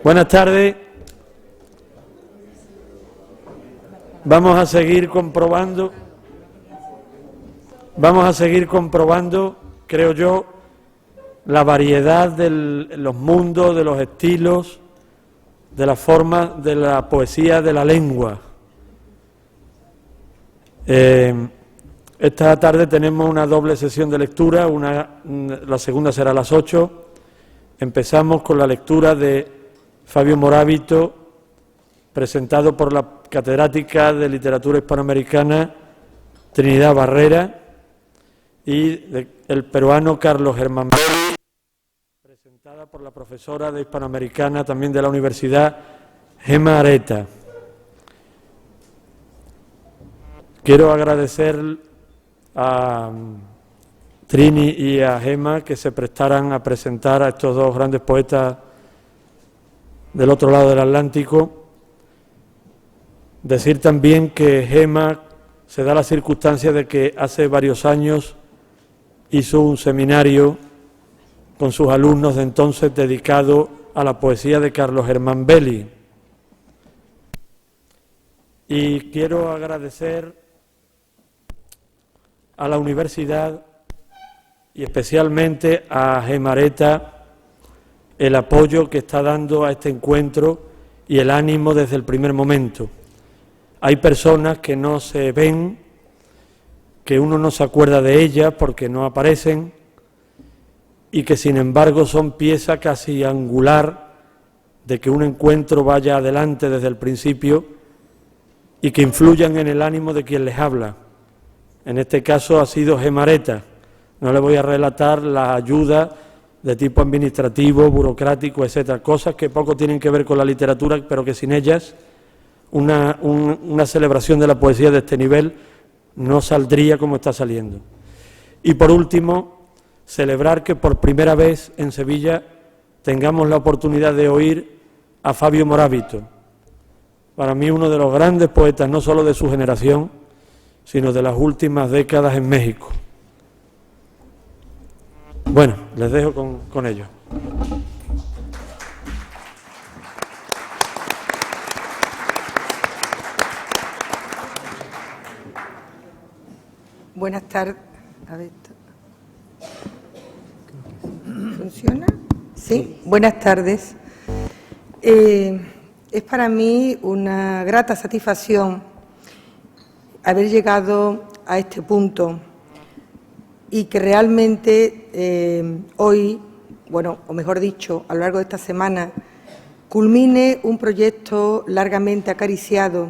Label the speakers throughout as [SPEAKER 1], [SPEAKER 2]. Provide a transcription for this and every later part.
[SPEAKER 1] Buenas tardes. Vamos a seguir comprobando, creo yo, la variedad de los mundos, de los estilos, de las formas de la poesía, de la lengua. Esta tarde tenemos una doble sesión de lectura, la segunda será a las 8. Empezamos con la lectura de Fabio Morábito, presentado por la catedrática de Literatura Hispanoamericana Trinidad Barrera, y el peruano Carlos Germán Belli, presentada por la profesora de Hispanoamericana también de la Universidad, Gemma Areta. Quiero agradecer a Trini y a Gemma que se prestaran a presentar a estos dos grandes poetas del otro lado del Atlántico. Decir también que Gemma se da la circunstancia de que hace varios años hizo un seminario con sus alumnos de entonces dedicado a la poesía de Carlos Germán Belli. Y quiero agradecer a la universidad y especialmente a Gemma Areta el apoyo que está dando a este encuentro y el ánimo desde el primer momento. Hay personas que no se ven, que uno no se acuerda de ellas porque no aparecen y que sin embargo son pieza casi angular de que un encuentro vaya adelante desde el principio y que influyan en el ánimo de quien les habla. En este caso ha sido Gemma Areta. No le voy a relatar la ayuda de tipo administrativo, burocrático, etcétera, cosas que poco tienen que ver con la literatura, pero que sin ellas una celebración de la poesía de este nivel no saldría como está saliendo. Y por último, celebrar que por primera vez en Sevilla tengamos la oportunidad de oír a Fabio Morábito, para mí uno de los grandes poetas, no solo de su generación, sino de las últimas décadas en México. Bueno, les dejo con ello.
[SPEAKER 2] Buenas tardes. A ver, ¿funciona? Sí, buenas tardes. Es para mí una grata satisfacción haber llegado a este punto y que realmente hoy, bueno, o mejor dicho, a lo largo de esta semana, culmine un proyecto largamente acariciado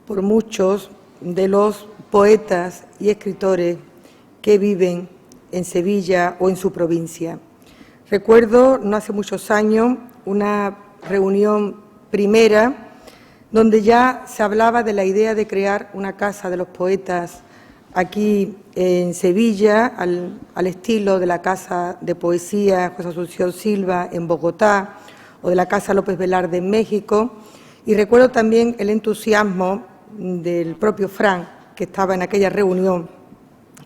[SPEAKER 2] por muchos de los poetas y escritores que viven en Sevilla o en su provincia. Recuerdo, no hace muchos años, una reunión primera donde ya se hablaba de la idea de crear una casa de los poetas aquí en Sevilla, al estilo de la Casa de Poesía José Asunción Silva en Bogotá o de la Casa López Velarde en México. Y recuerdo también el entusiasmo del propio Fran, que estaba en aquella reunión.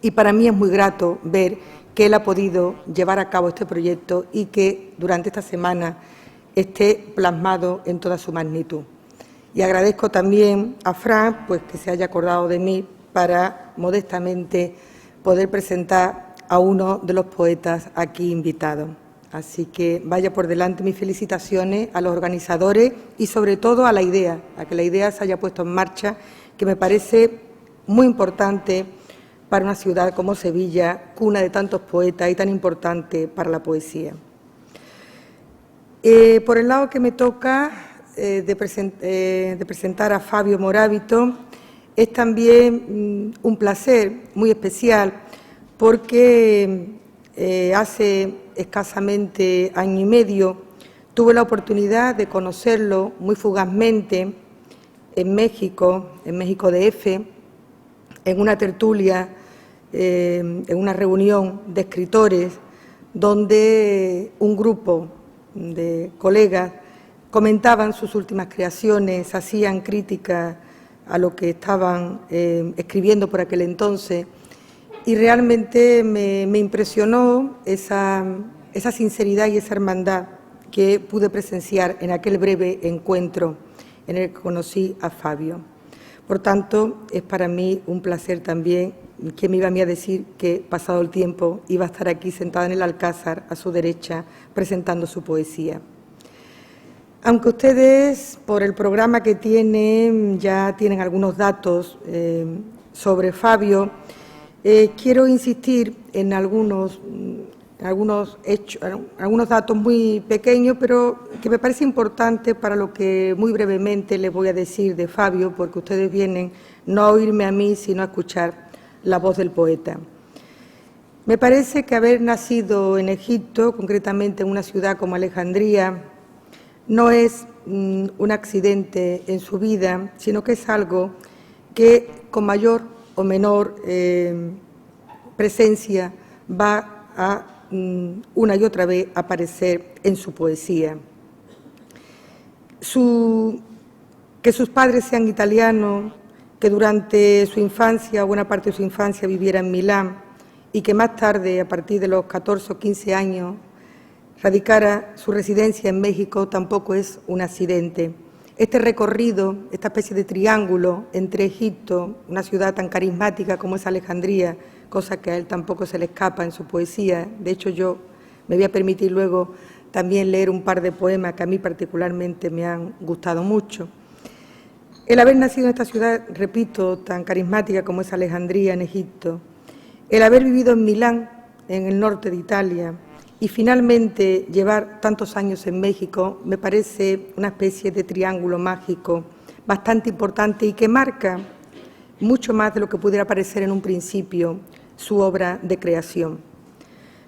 [SPEAKER 2] Y para mí es muy grato ver que él ha podido llevar a cabo este proyecto y que durante esta semana esté plasmado en toda su magnitud. Y agradezco también a Fran pues, que se haya acordado de mí para modestamente poder presentar a uno de los poetas aquí invitados. Así que vaya por delante mis felicitaciones a los organizadores y sobre todo a la idea, a que la idea se haya puesto en marcha, que me parece muy importante para una ciudad como Sevilla, cuna de tantos poetas y tan importante para la poesía. Por el lado que me toca de presentar a Fabio Morábito, es también un placer muy especial porque hace escasamente año y medio tuve la oportunidad de conocerlo muy fugazmente en México DF, en una tertulia, en una reunión de escritores, donde un grupo de colegas comentaban sus últimas creaciones, hacían críticas a lo que estaban escribiendo por aquel entonces, y realmente me impresionó esa sinceridad y esa hermandad que pude presenciar en aquel breve encuentro en el que conocí a Fabio. Por tanto, es para mí un placer también, que me iba a mí a decir que, pasado el tiempo, iba a estar aquí sentada en el Alcázar, a su derecha, presentando su poesía. Aunque ustedes, por el programa que tienen, ya tienen algunos datos sobre Fabio, quiero insistir en algunos hechos, algunos datos muy pequeños, pero que me parece importante para lo que muy brevemente les voy a decir de Fabio, porque ustedes vienen no a oírme a mí, sino a escuchar la voz del poeta. Me parece que haber nacido en Egipto, concretamente en una ciudad como Alejandría, no es un accidente en su vida, sino que es algo que con mayor o menor presencia va a una y otra vez aparecer en su poesía. Que sus padres sean italianos, que durante su infancia, buena parte de su infancia, viviera en Milán y que más tarde, a partir de los 14 o 15 años, radicara su residencia en México, tampoco es un accidente. Este recorrido, esta especie de triángulo entre Egipto, una ciudad tan carismática como es Alejandría, cosa que a él tampoco se le escapa en su poesía. De hecho, yo me voy a permitir luego también leer un par de poemas que a mí particularmente me han gustado mucho. El haber nacido en esta ciudad, repito, tan carismática como es Alejandría, en Egipto, el haber vivido en Milán, en el norte de Italia, y finalmente llevar tantos años en México, me parece una especie de triángulo mágico bastante importante y que marca mucho más de lo que pudiera parecer en un principio su obra de creación.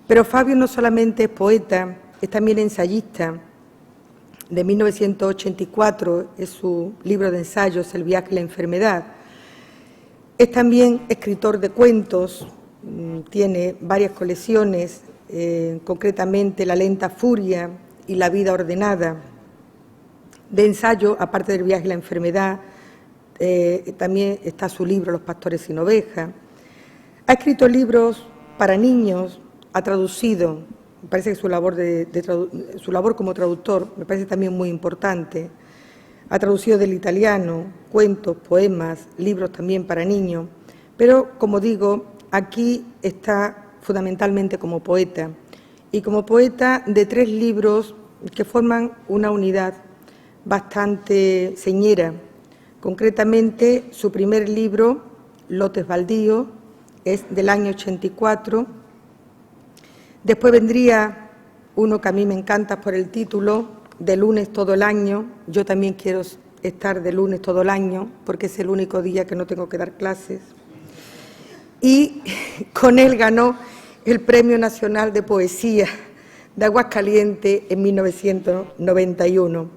[SPEAKER 2] Pero Fabio no solamente es poeta, es también ensayista. De 1984 es su libro de ensayos, El viaje y la enfermedad. Es también escritor de cuentos, tiene varias colecciones, concretamente La lenta furia y La vida ordenada. De ensayo, aparte del viaje y la enfermedad, también está su libro Los pastores sin ovejas. Ha escrito libros para niños, ha traducido, me parece que su labor como traductor me parece también muy importante. Ha traducido del italiano cuentos, poemas, libros también para niños, pero, como digo, aquí está fundamentalmente como poeta, y como poeta de 3 libros que forman una unidad bastante señera. Concretamente, su primer libro, Lotes baldíos, es del año 84. Después vendría uno que a mí me encanta por el título, De lunes todo el año. Yo también quiero estar de lunes todo el año, porque es el único día que no tengo que dar clases. Y con él ganó el Premio Nacional de Poesía de Aguascalientes en 1991.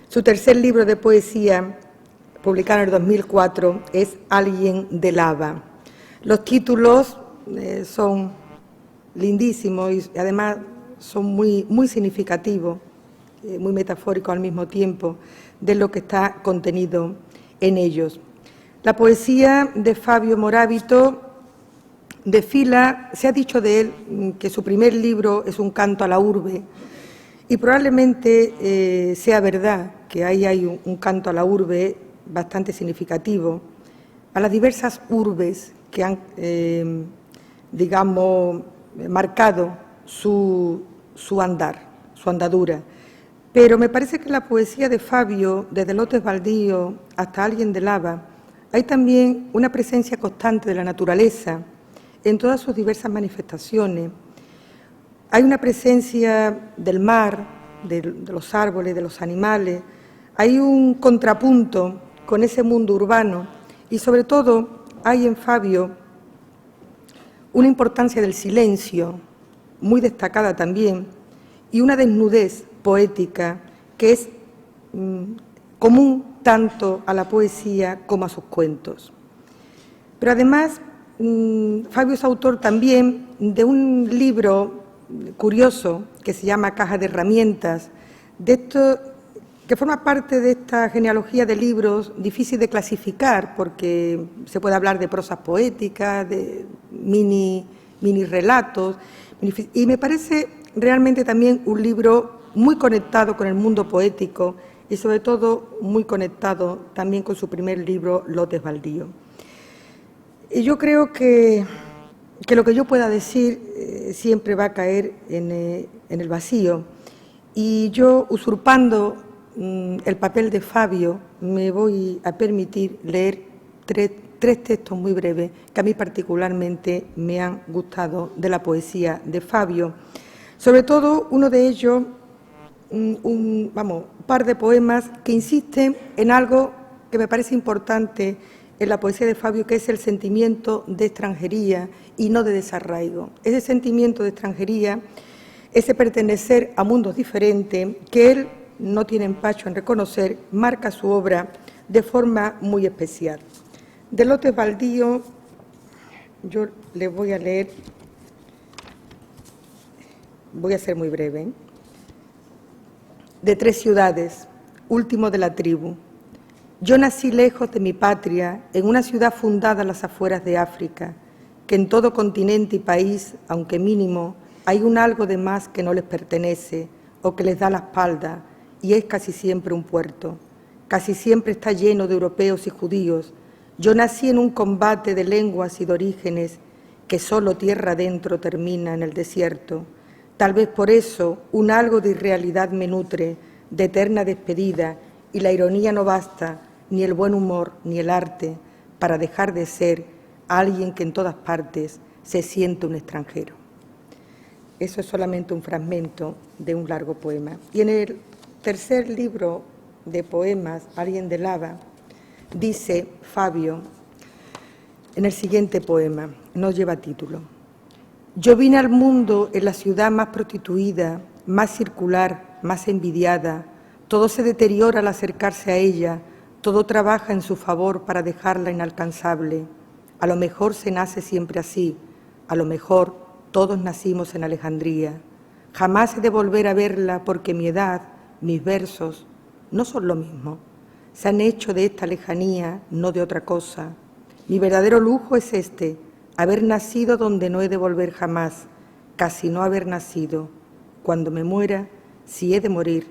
[SPEAKER 2] Su tercer libro de poesía, publicado en el 2004, es Alguien de lava. Los títulos son lindísimos y además son muy significativos, muy metafóricos al mismo tiempo, de lo que está contenido en ellos. La poesía de Fabio Morábito desfila, se ha dicho de él que su primer libro es un canto a la urbe, y probablemente sea verdad que ahí hay un canto a la urbe bastante significativo, a las diversas urbes que han, digamos, marcado su andar, su andadura. Pero me parece que en la poesía de Fabio, desde Lotes baldíos hasta Alguien de lava, hay también una presencia constante de la naturaleza en todas sus diversas manifestaciones. Hay una presencia del mar, de los árboles, de los animales. Hay un contrapunto con ese mundo urbano y, sobre todo, hay en Fabio una importancia del silencio muy destacada también y una desnudez poética que es común tanto a la poesía como a sus cuentos. Pero además, Fabio es autor también de un libro curioso que se llama Caja de herramientas, que forma parte de esta genealogía de libros difícil de clasificar porque se puede hablar de prosas poéticas, de mini relatos, y me parece realmente también un libro muy conectado con el mundo poético y sobre todo muy conectado también con su primer libro, Lotes baldíos. Y yo creo que lo que yo pueda decir siempre va a caer en el vacío. Y yo, usurpando el papel de Fabio, me voy a permitir leer tres textos muy breves que a mí particularmente me han gustado de la poesía de Fabio. Sobre todo uno de ellos, un par de poemas que insisten en algo que me parece importante en la poesía de Fabio, que es el sentimiento de extranjería y no de desarraigo. Ese sentimiento de extranjería, ese pertenecer a mundos diferentes, que él no tiene empacho en reconocer, marca su obra de forma muy especial. De Lotes baldíos, yo le voy a leer, voy a ser muy breve, ¿eh? De 3 ciudades, último de la tribu. Yo nací lejos de mi patria, en una ciudad fundada a las afueras de África, que en todo continente y país, aunque mínimo, hay un algo de más que no les pertenece o que les da la espalda, y es casi siempre un puerto. Casi siempre está lleno de europeos y judíos. Yo nací en un combate de lenguas y de orígenes que solo tierra adentro termina en el desierto. Tal vez por eso un algo de irrealidad me nutre, de eterna despedida, y la ironía no basta, ni el buen humor, ni el arte, para dejar de ser alguien que en todas partes se siente un extranjero. Eso es solamente un fragmento de un largo poema. Y en el tercer libro de poemas, Alguien de Lava, dice Fabio, en el siguiente poema, no lleva título: yo vine al mundo en la ciudad más prostituida, más circular, más envidiada. Todo se deteriora al acercarse a ella, todo trabaja en su favor para dejarla inalcanzable. A lo mejor se nace siempre así, a lo mejor todos nacimos en Alejandría. Jamás he de volver a verla porque mi edad, mis versos, no son lo mismo. Se han hecho de esta lejanía, no de otra cosa. Mi verdadero lujo es este: haber nacido donde no he de volver jamás, casi no haber nacido. Cuando me muera, si he de morir,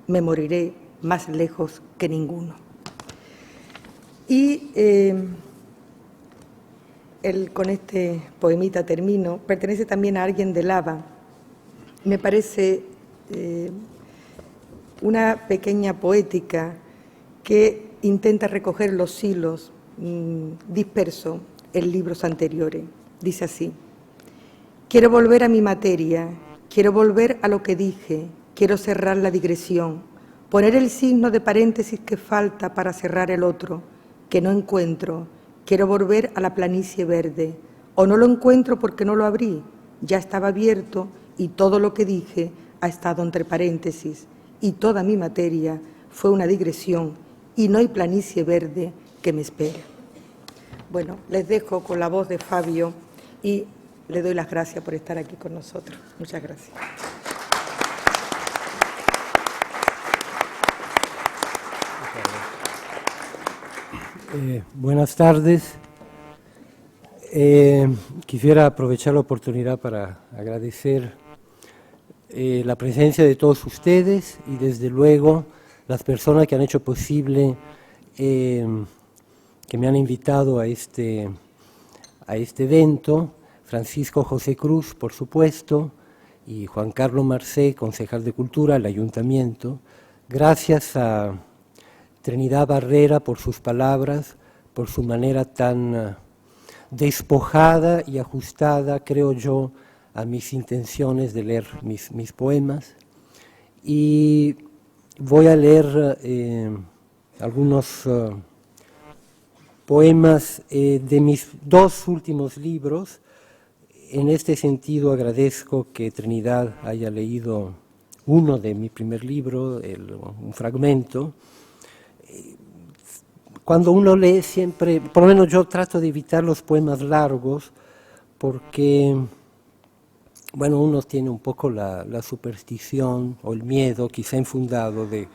[SPEAKER 2] me moriré más lejos que ninguno. Y con este poemita termino. Pertenece también a Alguien de Lava. Me parece una pequeña poética que intenta recoger los hilos dispersos en libros anteriores. Dice así: quiero volver a mi materia, quiero volver a lo que dije, quiero cerrar la digresión, poner el signo de paréntesis que falta para cerrar el otro, que no encuentro. Quiero volver a la planicie verde, o no lo encuentro porque no lo abrí, ya estaba abierto y todo lo que dije ha estado entre paréntesis, y toda mi materia fue una digresión y no hay planicie verde que me espere. Bueno, les dejo con la voz de Fabio y le doy las gracias por estar aquí con nosotros. Muchas gracias.
[SPEAKER 3] Buenas tardes. Quisiera aprovechar la oportunidad para agradecer la presencia de todos ustedes y desde luego las personas que han hecho posible, que me han invitado a este evento: Francisco José Cruz, por supuesto, y Juan Carlos Marcé, concejal de Cultura, el Ayuntamiento. Gracias a Trinidad Barrera por sus palabras, por su manera tan despojada y ajustada, creo yo, a mis intenciones de leer mis poemas. Y voy a leer algunos poemas de mis 2 últimos libros. En este sentido agradezco que Trinidad haya leído uno de mi primer libro, un fragmento. Cuando uno lee siempre, por lo menos yo trato de evitar los poemas largos, porque bueno, uno tiene un poco la superstición o el miedo, quizá infundado, de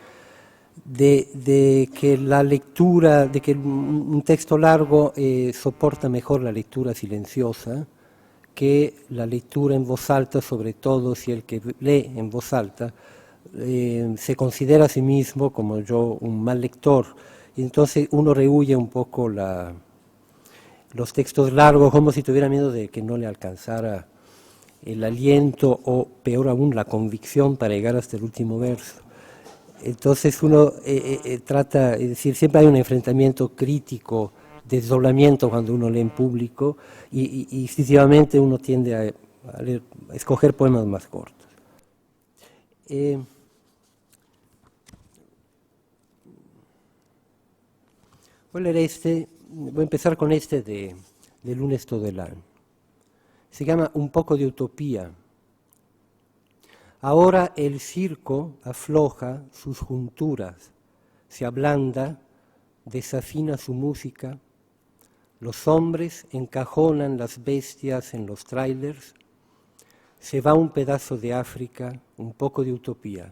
[SPEAKER 3] que la lectura, de que un texto largo soporta mejor la lectura silenciosa que la lectura en voz alta, sobre todo si el que lee en voz alta se considera a sí mismo, como yo, un mal lector, y entonces uno rehuye un poco los textos largos, como si tuviera miedo de que no le alcanzara el aliento o, peor aún, la convicción para llegar hasta el último verso. Entonces uno trata, es decir, siempre hay un enfrentamiento crítico, desdoblamiento cuando uno lee en público, y instintivamente uno tiende a escoger poemas más cortos. Voy a leer voy a empezar con de Lunes Todelán. Se llama Un poco de utopía. Ahora el circo afloja sus junturas, se ablanda, desafina su música, los hombres encajonan las bestias en los trailers, se va un pedazo de África, un poco de utopía.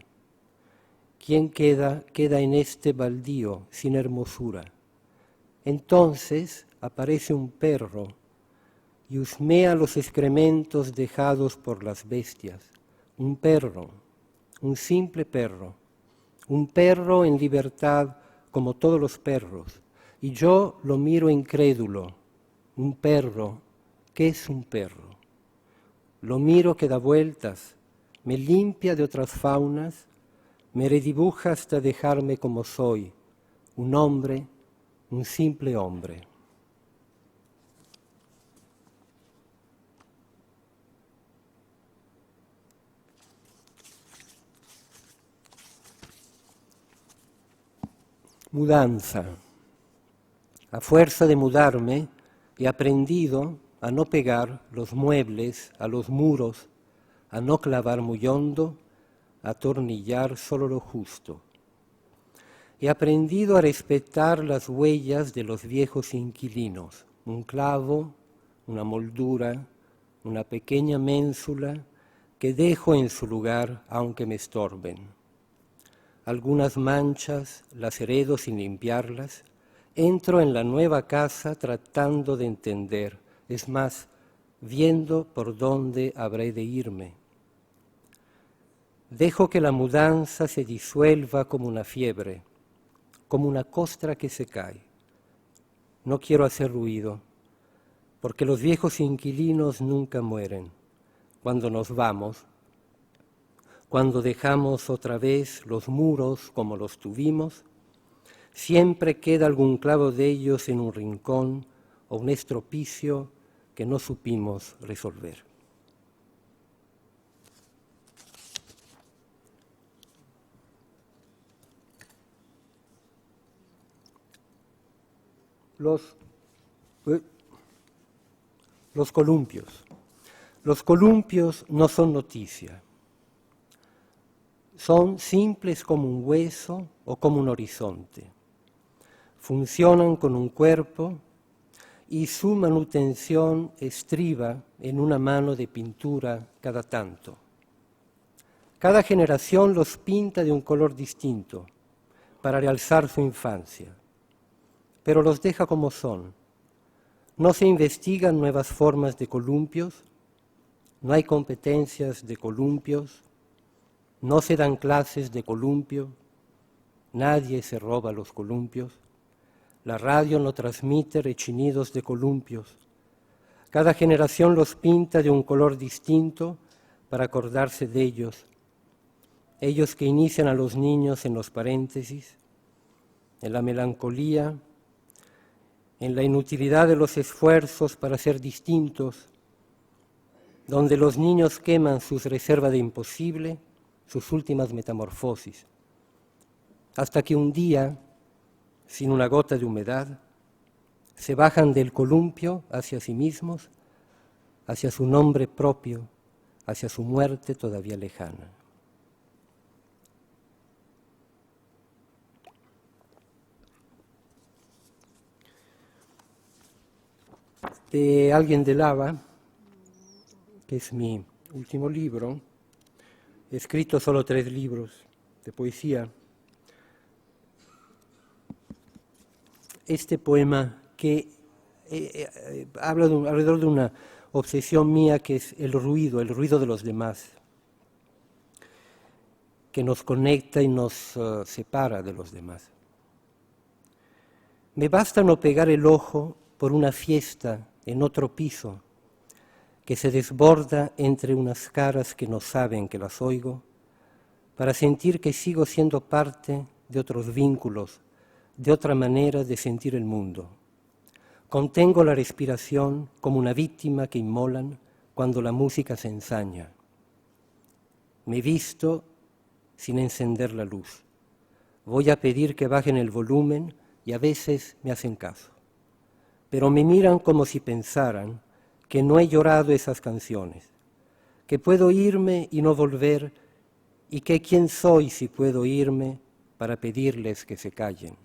[SPEAKER 3] ¿Quién queda en este baldío sin hermosura? Entonces aparece un perro y husmea los excrementos dejados por las bestias. Un perro, un simple perro, un perro en libertad como todos los perros. Y yo lo miro incrédulo. Un perro, ¿qué es un perro? Lo miro que da vueltas, me limpia de otras faunas, me redibuja hasta dejarme como soy, un hombre, un simple hombre. Mudanza. A fuerza de mudarme, he aprendido a no pegar los muebles a los muros, a no clavar muy hondo, a atornillar solo lo justo. He aprendido a respetar las huellas de los viejos inquilinos, un clavo, una moldura, una pequeña ménsula que dejo en su lugar aunque me estorben. Algunas manchas las heredo sin limpiarlas, entro en la nueva casa tratando de entender, es más, viendo por dónde habré de irme. Dejo que la mudanza se disuelva como una fiebre, como una costra que se cae. No quiero hacer ruido, porque los viejos inquilinos nunca mueren. Cuando nos vamos, cuando dejamos otra vez los muros como los tuvimos, siempre queda algún clavo de ellos en un rincón o un estropicio que no supimos resolver. Los columpios. Los columpios no son noticia. Son simples como un hueso o como un horizonte. Funcionan con un cuerpo y su manutención estriba en una mano de pintura cada tanto. Cada generación los pinta de un color distinto para realzar su infancia, pero los deja como son. No se investigan nuevas formas de columpios, no hay competencias de columpios, no se dan clases de columpio, nadie se roba los columpios, la radio no transmite rechinidos de columpios. Cada generación los pinta de un color distinto para acordarse de ellos, ellos que inician a los niños en los paréntesis, en la melancolía, en la inutilidad de los esfuerzos para ser distintos, donde los niños queman sus reservas de imposible, sus últimas metamorfosis, hasta que un día, sin una gota de humedad, se bajan del columpio hacia sí mismos, hacia su nombre propio, hacia su muerte todavía lejana. De Alguien de Lava, que es mi último libro, he escrito solo 3 libros de poesía. Este poema que habla alrededor de una obsesión mía que es el ruido de los demás. que nos conecta y nos separa de los demás. Me basta no pegar el ojo por una fiesta en otro piso que se desborda entre unas caras que no saben que las oigo, para sentir que sigo siendo parte de otros vínculos, de otra manera de sentir el mundo. Contengo la respiración como una víctima que inmolan cuando la música se ensaña. Me visto sin encender la luz. Voy a pedir que bajen el volumen y a veces me hacen caso. Pero me miran como si pensaran que no he llorado esas canciones, que puedo irme y no volver, y que quién soy si puedo irme para pedirles que se callen.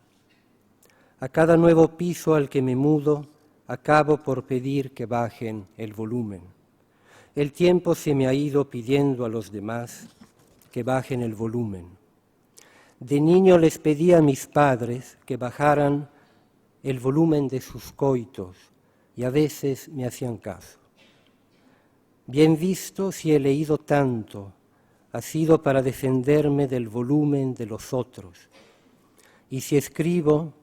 [SPEAKER 3] A cada nuevo piso al que me mudo, acabo por pedir que bajen el volumen. El tiempo se me ha ido pidiendo a los demás que bajen el volumen. De niño les pedí a mis padres que bajaran el volumen de sus coitos y a veces me hacían caso. Bien visto, si he leído tanto, ha sido para defenderme del volumen de los otros. Y si escribo,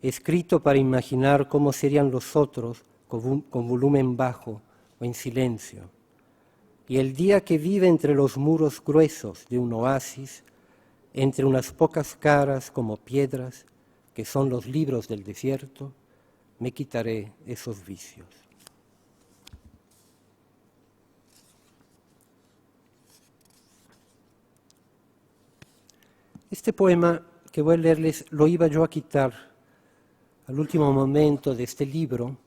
[SPEAKER 3] he escrito para imaginar cómo serían los otros con volumen bajo o en silencio. Y el día que vive entre los muros gruesos de un oasis, entre unas pocas caras como piedras, que son los libros del desierto, me quitaré esos vicios. Este poema que voy a leerles lo iba yo a quitar al último momento de este libro,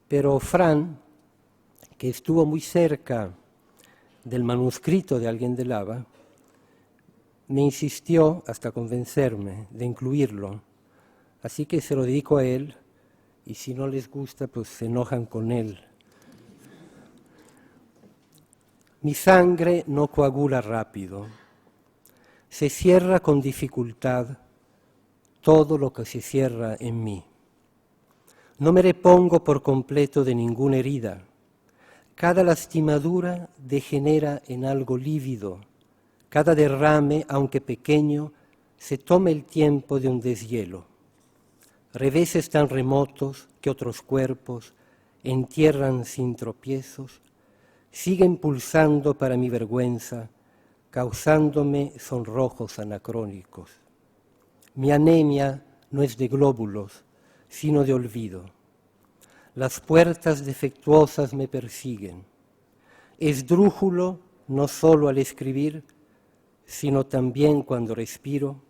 [SPEAKER 3] pero Fran, que estuvo muy cerca del manuscrito de Alguien de Lava, me insistió hasta convencerme de incluirlo, así que se lo dedico a él, y si no les gusta, pues se enojan con él. Mi sangre no coagula rápido, se cierra con dificultad todo lo que se cierra en mí. No me repongo por completo de ninguna herida. Cada lastimadura degenera en algo lívido. Cada derrame, aunque pequeño, se toma el tiempo de un deshielo. Reveses tan remotos que otros cuerpos entierran sin tropiezos, siguen pulsando para mi vergüenza, causándome sonrojos anacrónicos. Mi anemia no es de glóbulos, sino de olvido. Las puertas defectuosas me persiguen. Esdrújulo no solo al escribir, sino también cuando respiro.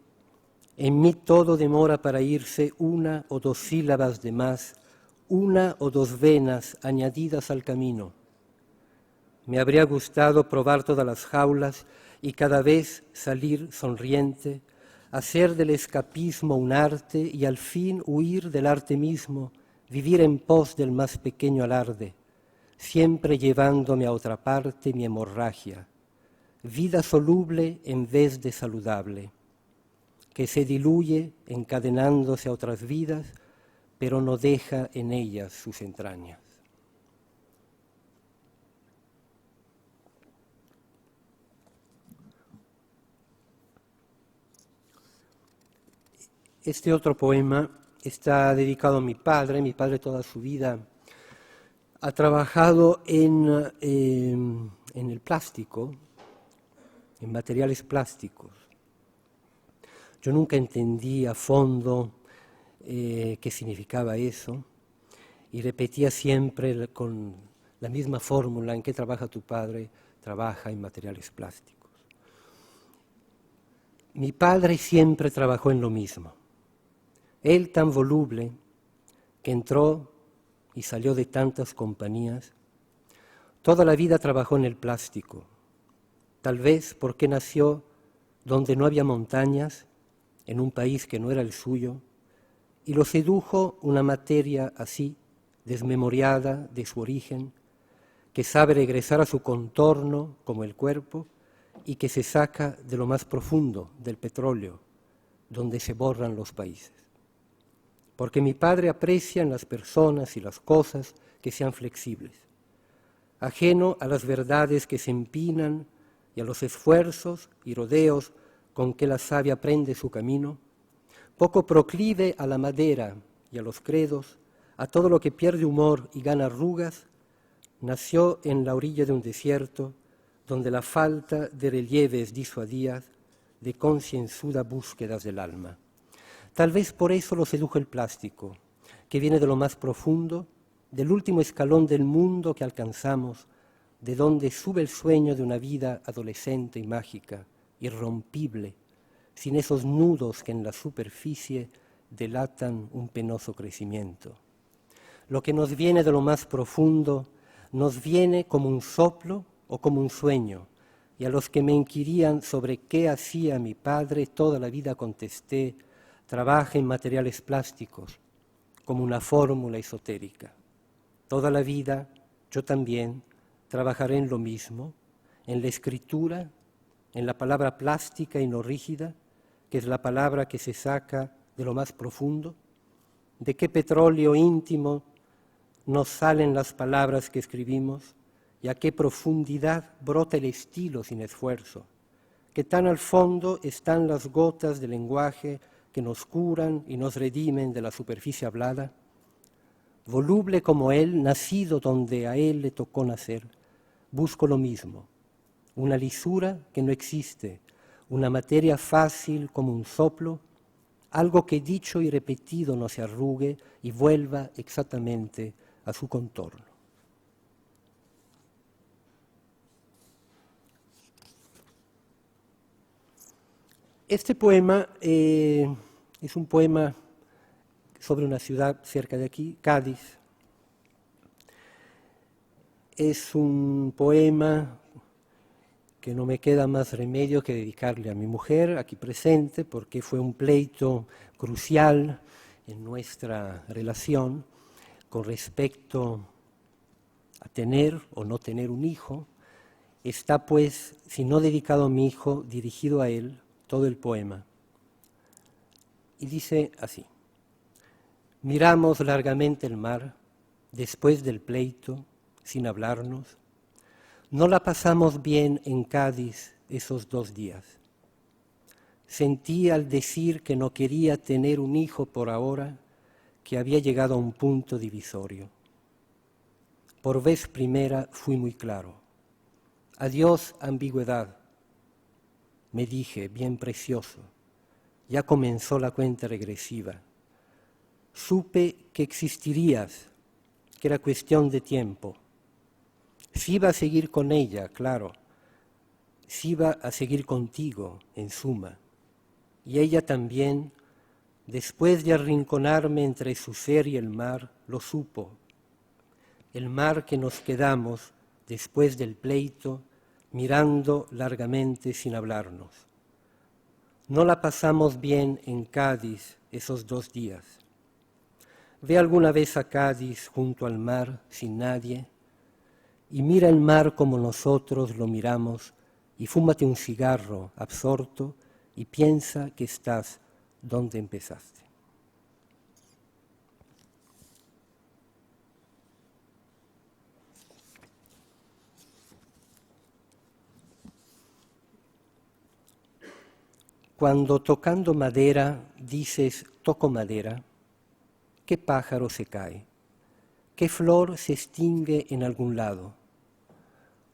[SPEAKER 3] En mí todo demora para irse una o dos sílabas de más, una o dos venas añadidas al camino. Me habría gustado probar todas las jaulas y cada vez salir sonriente, hacer del escapismo un arte y al fin huir del arte mismo, vivir en pos del más pequeño alarde, siempre llevándome a otra parte mi hemorragia, vida soluble en vez de saludable, que se diluye encadenándose a otras vidas, pero no deja en ellas sus entrañas. Este otro poema está dedicado a mi padre. Mi padre toda su vida ha trabajado en el plástico, en materiales plásticos. Yo nunca entendí a fondo qué significaba eso y repetía siempre con la misma fórmula: ¿en qué trabaja tu padre? Trabaja en materiales plásticos. Mi padre siempre trabajó en lo mismo. Él tan voluble que entró y salió de tantas compañías, toda la vida trabajó en el plástico, tal vez porque nació donde no había montañas, en un país que no era el suyo, y lo sedujo una materia así, desmemoriada de su origen, que sabe regresar a su contorno como el cuerpo y que se saca de lo más profundo del petróleo, donde se borran los países. Porque mi padre aprecia en las personas y las cosas que sean flexibles, ajeno a las verdades que se empinan y a los esfuerzos y rodeos con que la savia aprende su camino, poco proclive a la madera y a los credos, a todo lo que pierde humor y gana arrugas, nació en la orilla de un desierto donde la falta de relieves disuadía de concienzuda búsquedas del alma. Tal vez por eso lo sedujo el plástico, que viene de lo más profundo, del último escalón del mundo que alcanzamos, de donde sube el sueño de una vida adolescente y mágica, irrompible, sin esos nudos que en la superficie delatan un penoso crecimiento. Lo que nos viene de lo más profundo nos viene como un soplo o como un sueño, y a los que me inquirían sobre qué hacía mi padre, toda la vida contesté: trabaja en materiales plásticos, como una fórmula esotérica. Toda la vida yo también trabajaré en lo mismo, en la escritura, en la palabra plástica y no rígida, que es la palabra que se saca de lo más profundo. ¿De qué petróleo íntimo nos salen las palabras que escribimos? ¿Y a qué profundidad brota el estilo sin esfuerzo? ¿Qué tan al fondo están las gotas de lenguaje que nos curan y nos redimen de la superficie hablada? Voluble como él, nacido donde a él le tocó nacer, busco lo mismo, una lisura que no existe, una materia fácil como un soplo, algo que dicho y repetido no se arrugue y vuelva exactamente a su contorno. Este poema es un poema sobre una ciudad cerca de aquí, Cádiz. Es un poema que no me queda más remedio que dedicarle a mi mujer, aquí presente, porque fue un pleito crucial en nuestra relación con respecto a tener o no tener un hijo. Está, pues, si no dedicado a mi hijo, dirigido a él, todo el poema. Y dice así: miramos largamente el mar, después del pleito, sin hablarnos. No la pasamos bien en Cádiz esos 2 días. Sentí al decir que no quería tener un hijo por ahora, que había llegado a un punto divisorio. Por vez primera fui muy claro. Adiós, ambigüedad. Me dije, bien precioso. Ya comenzó la cuenta regresiva. Supe que existirías, que era cuestión de tiempo. Si iba a seguir con ella, claro. Si iba a seguir contigo, en suma. Y ella también, después de arrinconarme entre su ser y el mar, lo supo. El mar que nos quedamos después del pleito, mirando largamente sin hablarnos. No la pasamos bien en Cádiz esos 2 días. Ve alguna vez a Cádiz junto al mar, sin nadie, y mira el mar como nosotros lo miramos, y fúmate un cigarro absorto y piensa que estás donde empezaste. Cuando tocando madera dices toco madera, ¿qué pájaro se cae? ¿Qué flor se extingue en algún lado?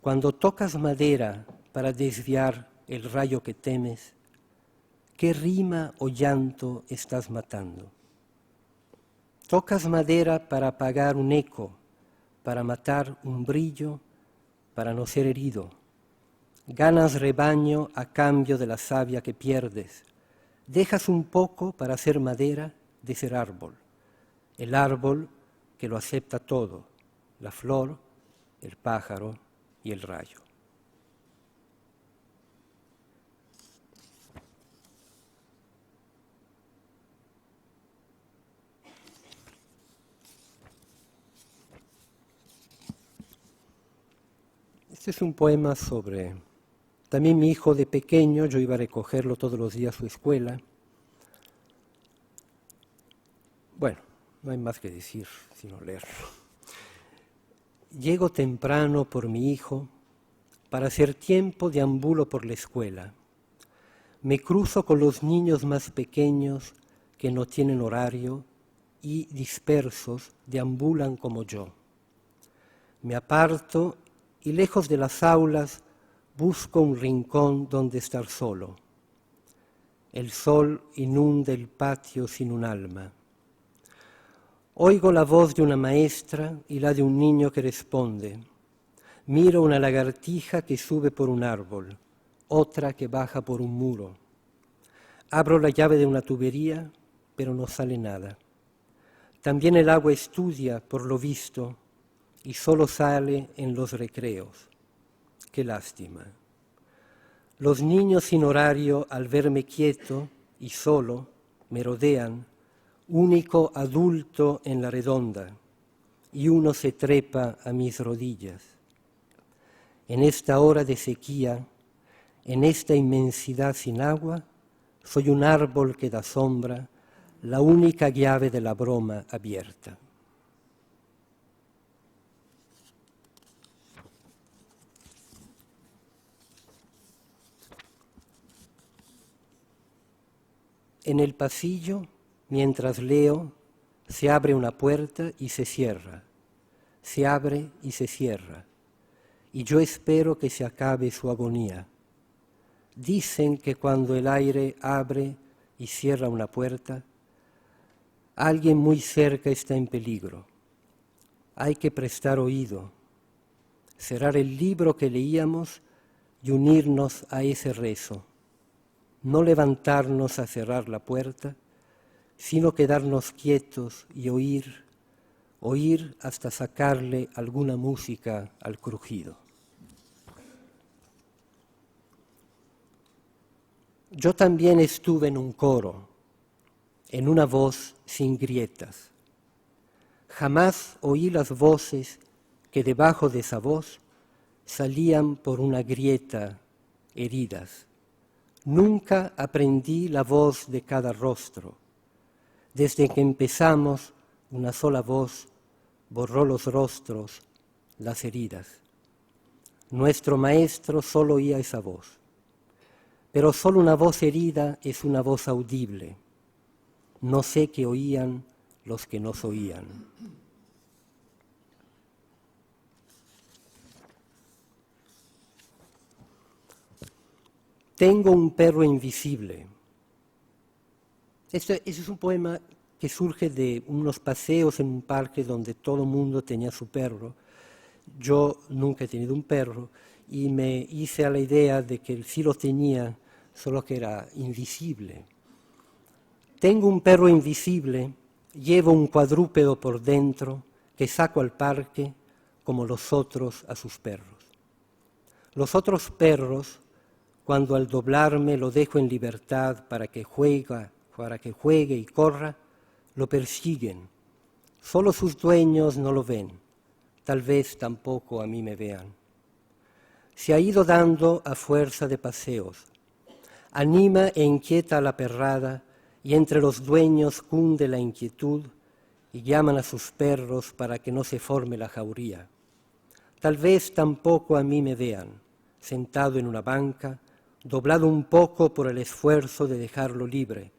[SPEAKER 3] Cuando tocas madera para desviar el rayo que temes, ¿qué rima o llanto estás matando? Tocas madera para apagar un eco, para matar un brillo, para no ser herido. Ganas rebaño a cambio de la savia que pierdes. Dejas un poco para hacer madera de ser árbol. El árbol que lo acepta todo, la flor, el pájaro y el rayo. Este es un poema sobre... También mi hijo de pequeño, yo iba a recogerlo todos los días a su escuela. Bueno, no hay más que decir, sino leerlo. Llego temprano por mi hijo para hacer tiempo deambulo por la escuela. Me cruzo con los niños más pequeños que no tienen horario y dispersos deambulan como yo. Me aparto y lejos de las aulas busco un rincón donde estar solo. El sol inunda el patio sin un alma. Oigo la voz de una maestra y la de un niño que responde. Miro una lagartija que sube por un árbol, otra que baja por un muro. Abro la llave de una tubería, pero no sale nada. También el agua estudia, por lo visto, y solo sale en los recreos. Qué lástima. Los niños sin horario, al verme quieto y solo, me rodean, único adulto en la redonda, y uno se trepa a mis rodillas. En esta hora de sequía, en esta inmensidad sin agua, soy un árbol que da sombra, la única llave de la broma abierta. En el pasillo, mientras leo, se abre una puerta y se cierra, se abre y se cierra, y yo espero que se acabe su agonía. Dicen que cuando el aire abre y cierra una puerta, alguien muy cerca está en peligro. Hay que prestar oído, cerrar el libro que leíamos y unirnos a ese rezo. No levantarnos a cerrar la puerta, sino quedarnos quietos y oír hasta sacarle alguna música al crujido. Yo también estuve en un coro, en una voz sin grietas. Jamás oí las voces que debajo de esa voz salían por una grieta heridas. Nunca aprendí la voz de cada rostro. Desde que empezamos, una sola voz borró los rostros, las heridas. Nuestro maestro solo oía esa voz. Pero solo una voz herida es una voz audible. No sé qué oían los que nos oían. Tengo un perro invisible. Este es un poema que surge de unos paseos en un parque donde todo el mundo tenía su perro. Yo nunca he tenido un perro y me hice a la idea de que sí lo tenía, solo que era invisible. Tengo un perro invisible, llevo un cuadrúpedo por dentro que saco al parque como los otros a sus perros. Los otros perros, cuando al doblarme lo dejo en libertad para que juegue y corra, lo persiguen. Solo sus dueños no lo ven, tal vez tampoco a mí me vean. Se ha ido dando a fuerza de paseos. Anima e inquieta a la perrada y entre los dueños cunde la inquietud y llaman a sus perros para que no se forme la jauría. Tal vez tampoco a mí me vean, sentado en una banca, doblado un poco por el esfuerzo de dejarlo libre,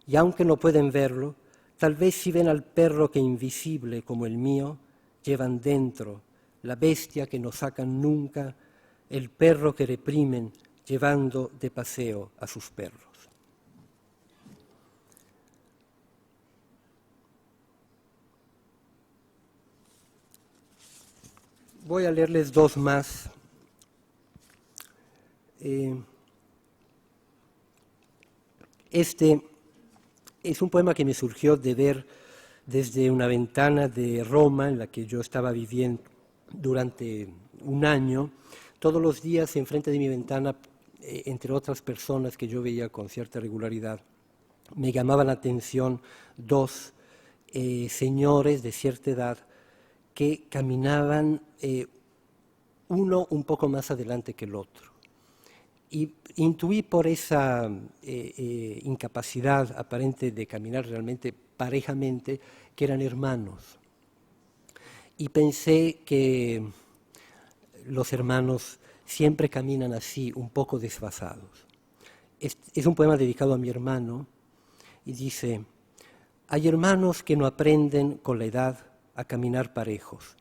[SPEAKER 3] y aunque no pueden verlo, tal vez si ven al perro que invisible como el mío, llevan dentro la bestia que no sacan nunca, el perro que reprimen llevando de paseo a sus perros. Voy a leerles dos más. Este es un poema que me surgió de ver desde una ventana de Roma en la que yo estaba viviendo durante un año. Todos los días enfrente de mi ventana, entre otras personas que yo veía con cierta regularidad, me llamaban la atención dos señores de cierta edad que caminaban uno un poco más adelante que el otro. Y intuí por esa incapacidad aparente de caminar realmente parejamente que eran hermanos. Y pensé que los hermanos siempre caminan así, un poco desfasados. Es un poema dedicado a mi hermano y dice: hay hermanos que no aprenden con la edad a caminar parejos,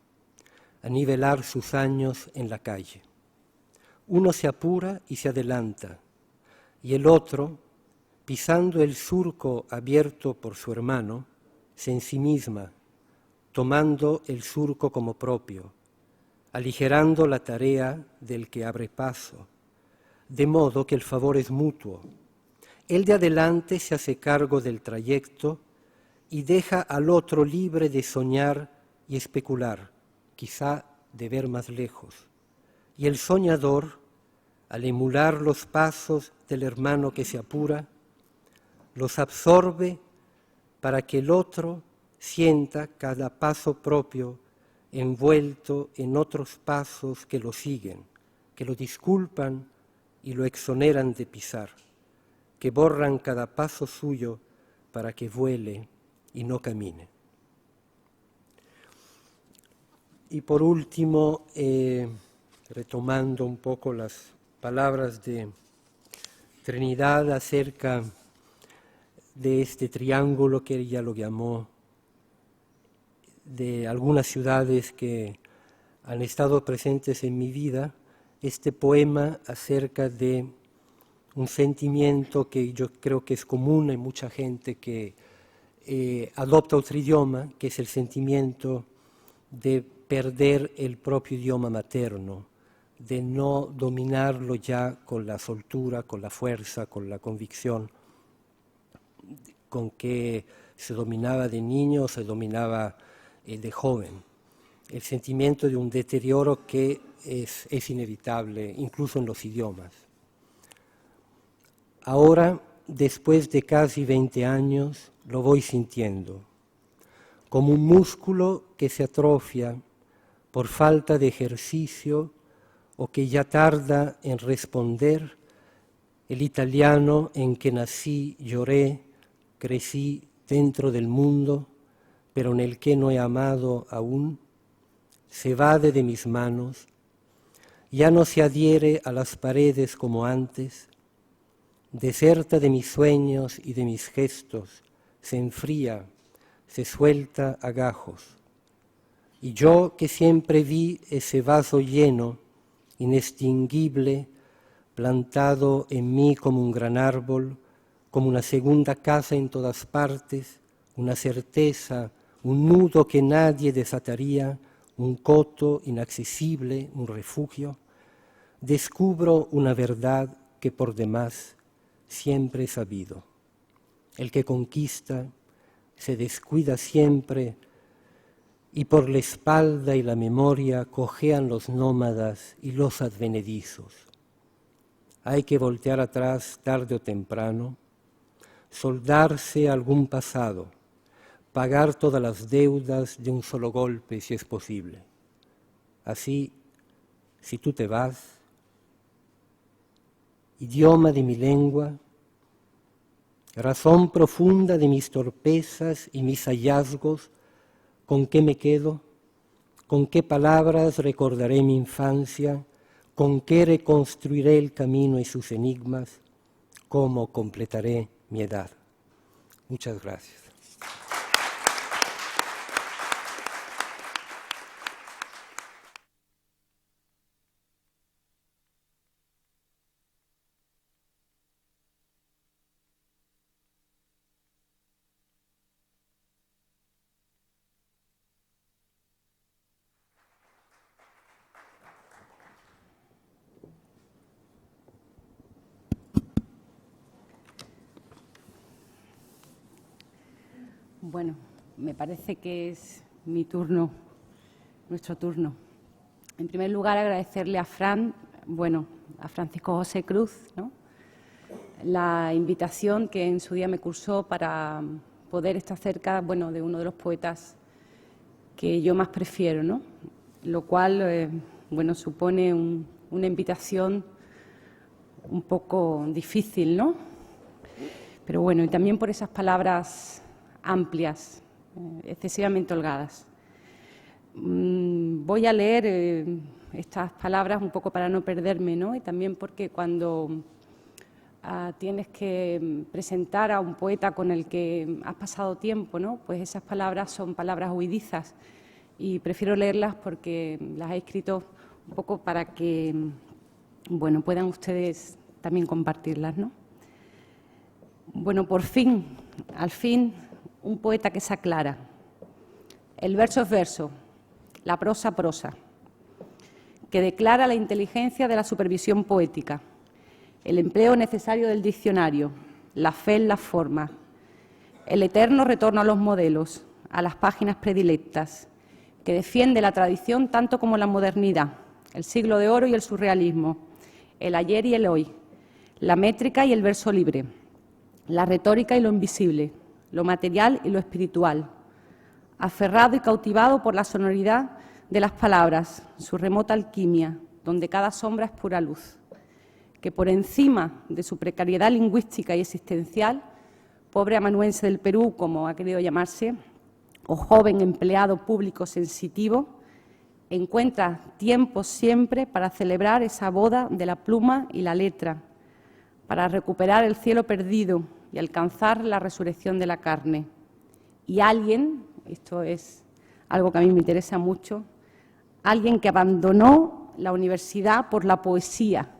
[SPEAKER 3] a nivelar sus años en la calle. Uno se apura y se adelanta, y el otro, pisando el surco abierto por su hermano, se ensimisma, tomando el surco como propio, aligerando la tarea del que abre paso, de modo que el favor es mutuo. El de adelante se hace cargo del trayecto y deja al otro libre de soñar y especular, quizá de ver más lejos. Y el soñador, al emular los pasos del hermano que se apura, los absorbe para que el otro sienta cada paso propio envuelto en otros pasos que lo siguen, que lo disculpan y lo exoneran de pisar, que borran cada paso suyo para que vuele y no camine. Y por último, retomando un poco las palabras de Trinidad acerca de este triángulo que ella lo llamó, de algunas ciudades que han estado presentes en mi vida, este poema acerca de un sentimiento que yo creo que es común en mucha gente que adopta otro idioma, que es el sentimiento de perder el propio idioma materno, de no dominarlo ya con la soltura, con la fuerza, con la convicción con que se dominaba de niño o se dominaba de joven. El sentimiento de un deterioro que es inevitable, incluso en los idiomas. Ahora, después de casi 20 años, lo voy sintiendo, como un músculo que se atrofia por falta de ejercicio o que ya tarda en responder, el italiano en que nací, lloré, crecí dentro del mundo, pero en el que no he amado aún, se evade de mis manos, ya no se adhiere a las paredes como antes, deserta de mis sueños y de mis gestos, se enfría, se suelta a gajos. Y yo que siempre vi ese vaso lleno, inextinguible, plantado en mí como un gran árbol, como una segunda casa en todas partes, una certeza, un nudo que nadie desataría, un coto inaccesible, un refugio, descubro una verdad que por demás siempre he sabido. El que conquista se descuida siempre y por la espalda y la memoria cojean los nómadas y los advenedizos. Hay que voltear atrás tarde o temprano, soldarse a algún pasado, pagar todas las deudas de un solo golpe si es posible. Así, si tú te vas, idioma de mi lengua, razón profunda de mis torpezas y mis hallazgos, ¿con qué me quedo? ¿Con qué palabras recordaré mi infancia? ¿Con qué reconstruiré el camino y sus enigmas? ¿Cómo completaré mi edad? Muchas gracias.
[SPEAKER 4] Bueno, me parece que es mi turno, nuestro turno. En primer lugar, agradecerle a a Francisco José Cruz, ¿no?, la invitación que en su día me cursó para poder estar cerca, de uno de los poetas que yo más prefiero, ¿no?, lo cual, supone una invitación un poco difícil, ¿no? Pero bueno, y también por esas palabras amplias, excesivamente holgadas. Voy a leer estas palabras un poco para no perderme, ¿no? Y también porque cuando tienes que presentar a un poeta con el que has pasado tiempo, ¿no? Pues esas palabras son palabras huidizas y prefiero leerlas porque las he escrito un poco para que, bueno, puedan ustedes también compartirlas, ¿no? Bueno, por fin, al fin, un poeta que se aclara. El verso es verso, la prosa prosa, que declara la inteligencia de la supervisión poética, el empleo necesario del diccionario, la fe en las formas, el eterno retorno a los modelos, a las páginas predilectas, que defiende la tradición tanto como la modernidad, el siglo de oro y el surrealismo, el ayer y el hoy, la métrica y el verso libre, la retórica y lo invisible, lo material y lo espiritual, aferrado y cautivado por la sonoridad de las palabras, su remota alquimia, donde cada sombra es pura luz, que por encima de su precariedad lingüística y existencial, pobre amanuense del Perú, como ha querido llamarse, o joven empleado público sensitivo, encuentra tiempo siempre para celebrar esa boda de la pluma y la letra, para recuperar el cielo perdido y alcanzar la resurrección de la carne. Y alguien, esto es algo que a mí me interesa mucho, alguien que abandonó la universidad por la poesía,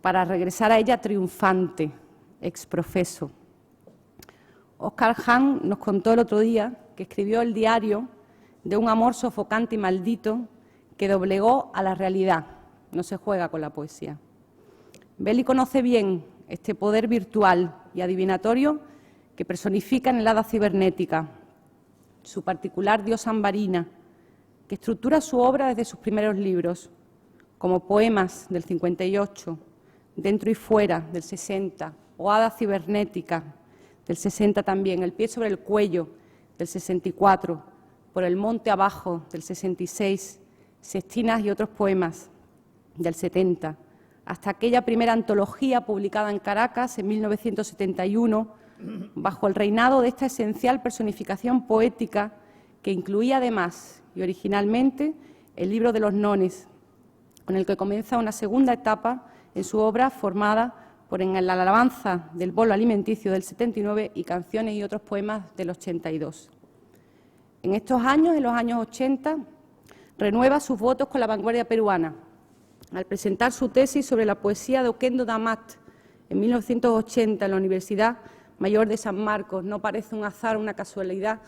[SPEAKER 4] para regresar a ella triunfante, exprofeso. Óscar Hahn nos contó el otro día que escribió el diario de un amor sofocante y maldito que doblegó a la realidad. No se juega con la poesía. Belli conoce bien este poder virtual y adivinatorio que personifica en el hada cibernética, su particular diosa ambarina, que estructura su obra desde sus primeros libros, como Poemas del 58, Dentro y Fuera del 60, o Hada cibernética del 60 también, El pie sobre el cuello del 64, Por el monte abajo del 66, Sextinas y otros poemas del 70, hasta aquella primera antología publicada en Caracas en 1971, bajo el reinado de esta esencial personificación poética que incluía además y originalmente el libro de los nones, con el que comienza una segunda etapa en su obra formada por En la alabanza del bolo alimenticio del 79 y Canciones y otros poemas del 82. En estos años, en los años 80, renueva sus votos con la vanguardia peruana, al presentar su tesis sobre la poesía de Oquendo de Amat en 1980 en la Universidad Mayor de San Marcos. No parece un azar, una casualidad,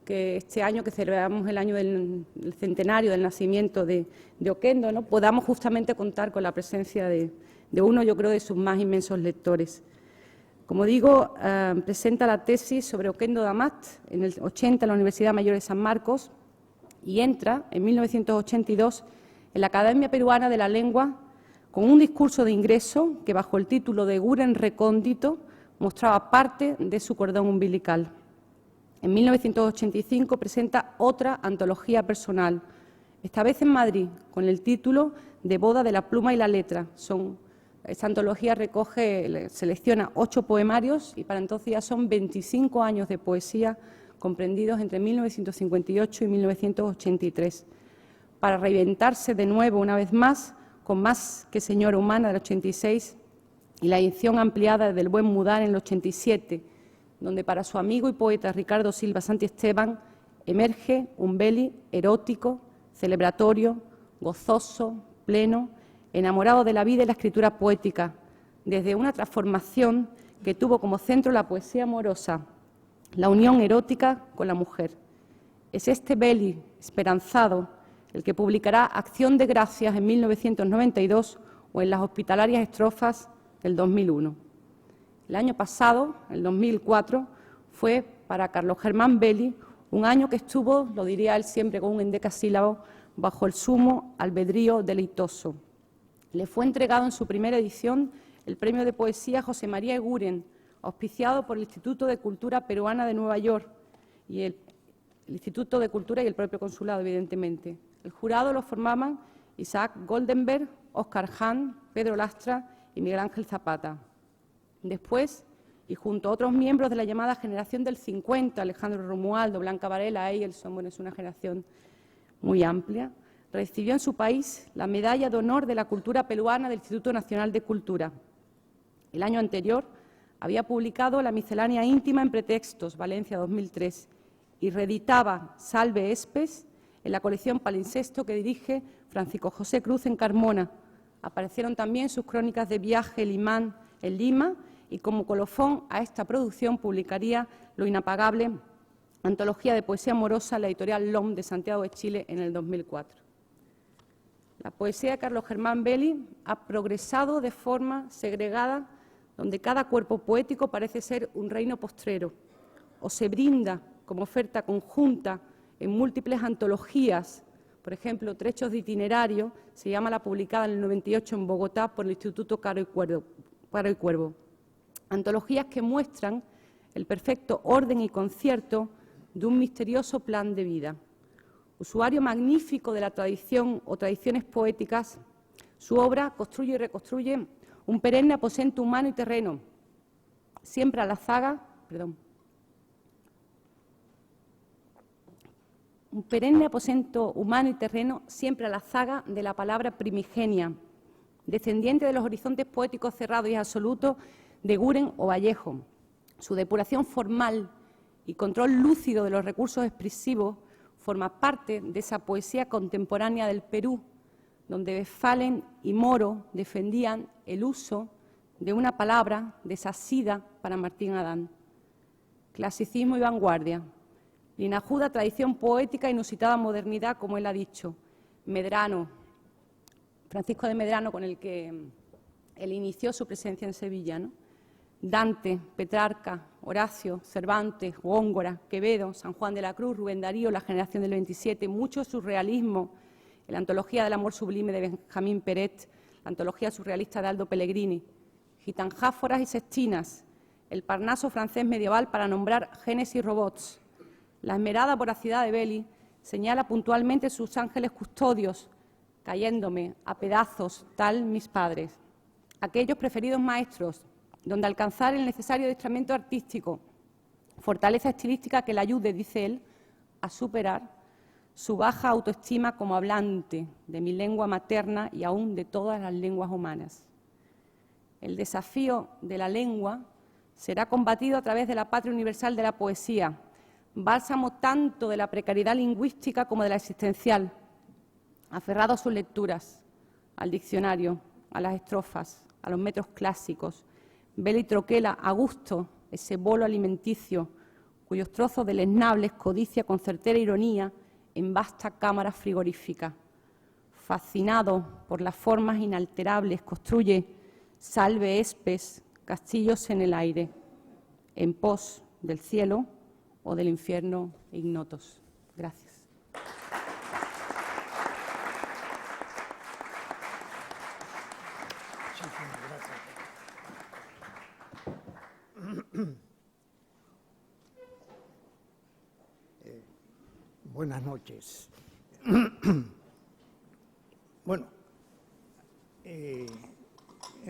[SPEAKER 4] que este año, que celebramos el año del centenario del nacimiento de Oquendo, ¿no?, podamos justamente contar con la presencia de uno, yo creo, de sus más inmensos lectores. Como digo, presenta la tesis sobre Oquendo de Amat en el 80 en la Universidad Mayor de San Marcos y entra en 1982 en la Academia Peruana de la Lengua con un discurso de ingreso que, bajo el título de Guren recóndito, mostraba parte de su cordón umbilical. En 1985 presenta otra antología personal, esta vez en Madrid, con el título de Boda de la pluma y la letra. Esta antología selecciona 8 poemarios y para entonces ya son 25 años de poesía comprendidos entre 1958 y 1983, para reinventarse de nuevo una vez más con Más que señora humana del 86 y la edición ampliada del Buen Mudar en el 87, donde para su amigo y poeta Ricardo Silva Santiesteban emerge un Belli erótico, celebratorio, gozoso, pleno, enamorado de la vida y la escritura poética, desde una transformación que tuvo como centro la poesía amorosa, la unión erótica con la mujer. Es este Belli esperanzado el que publicará Acción de Gracias en 1992 o en las hospitalarias estrofas del 2001. El año pasado, el 2004, fue para Carlos Germán Belli un año que estuvo, lo diría él siempre con un endecasílabo, bajo el sumo albedrío deleitoso. Le fue entregado en su primera edición el premio de poesía José María Eguren, auspiciado por el Instituto de Cultura Peruana de Nueva York y el Instituto de Cultura y el propio consulado, evidentemente. El jurado lo formaban Isaac Goldenberg, Óscar Hahn, Pedro Lastra y Miguel Ángel Zapata. Después, y junto a otros miembros de la llamada generación del 50, Alejandro Romualdo, Blanca Varela, Eielson, bueno, es una generación muy amplia, recibió en su país la Medalla de Honor de la Cultura Peruana del Instituto Nacional de Cultura. El año anterior había publicado la Miscelánea íntima en pretextos, Valencia 2003, y reeditaba Salve Espes en la colección Palincesto que dirige Francisco José Cruz en Carmona. Aparecieron también sus crónicas de viaje El Imán en Lima y como colofón a esta producción publicaría Lo Inapagable, antología de poesía amorosa, la editorial LOM de Santiago de Chile en el 2004. La poesía de Carlos Germán Belli ha progresado de forma segregada, donde cada cuerpo poético parece ser un reino postrero, o se brinda como oferta conjunta en múltiples antologías. Por ejemplo, Trechos de Itinerario se llama la publicada en el 98 en Bogotá por el Instituto Caro y Cuervo. Antologías que muestran el perfecto orden y concierto de un misterioso plan de vida. Usuario magnífico de la tradición o tradiciones poéticas, su obra construye y reconstruye un perenne aposento humano y terreno, siempre a la zaga, un perenne aposento humano y terreno, siempre a la zaga de la palabra primigenia, descendiente de los horizontes poéticos cerrados y absolutos de Guren o Vallejo. Su depuración formal y control lúcido de los recursos expresivos forma parte de esa poesía contemporánea del Perú, donde Westphalen y Moro defendían el uso de una palabra desasida para Martín Adán. Clasicismo y vanguardia, linajuda tradición poética, inusitada modernidad, como él ha dicho. Medrano, Francisco de Medrano, con el que él inició su presencia en Sevilla, ¿no? Dante, Petrarca, Horacio, Cervantes, Góngora, Quevedo, San Juan de la Cruz, Rubén Darío, la generación del 27, mucho surrealismo, la antología del amor sublime de Benjamín Peret, la antología surrealista de Aldo Pellegrini, gitanjáforas y sextinas, el Parnaso francés medieval para nombrar genes y robots. La esmerada voracidad de Belli señala puntualmente sus ángeles custodios, cayéndome a pedazos, tal mis padres. Aquellos preferidos maestros, donde alcanzar el necesario adiestramiento artístico, fortaleza estilística que le ayude, dice él, a superar su baja autoestima como hablante de mi lengua materna y aún de todas las lenguas humanas. El desafío de la lengua será combatido a través de la patria universal de la poesía, bálsamo tanto de la precariedad lingüística como de la existencial, aferrado a sus lecturas, al diccionario, a las estrofas, a los metros clásicos. Belli troquela a gusto ese bolo alimenticio, cuyos trozos deleznables codicia con certera ironía en vasta cámara frigorífica. Fascinado por las formas inalterables, construye salve espes, castillos en el aire, en pos del cielo o del infierno ignotos. Gracias.
[SPEAKER 5] Buenas noches. Bueno, en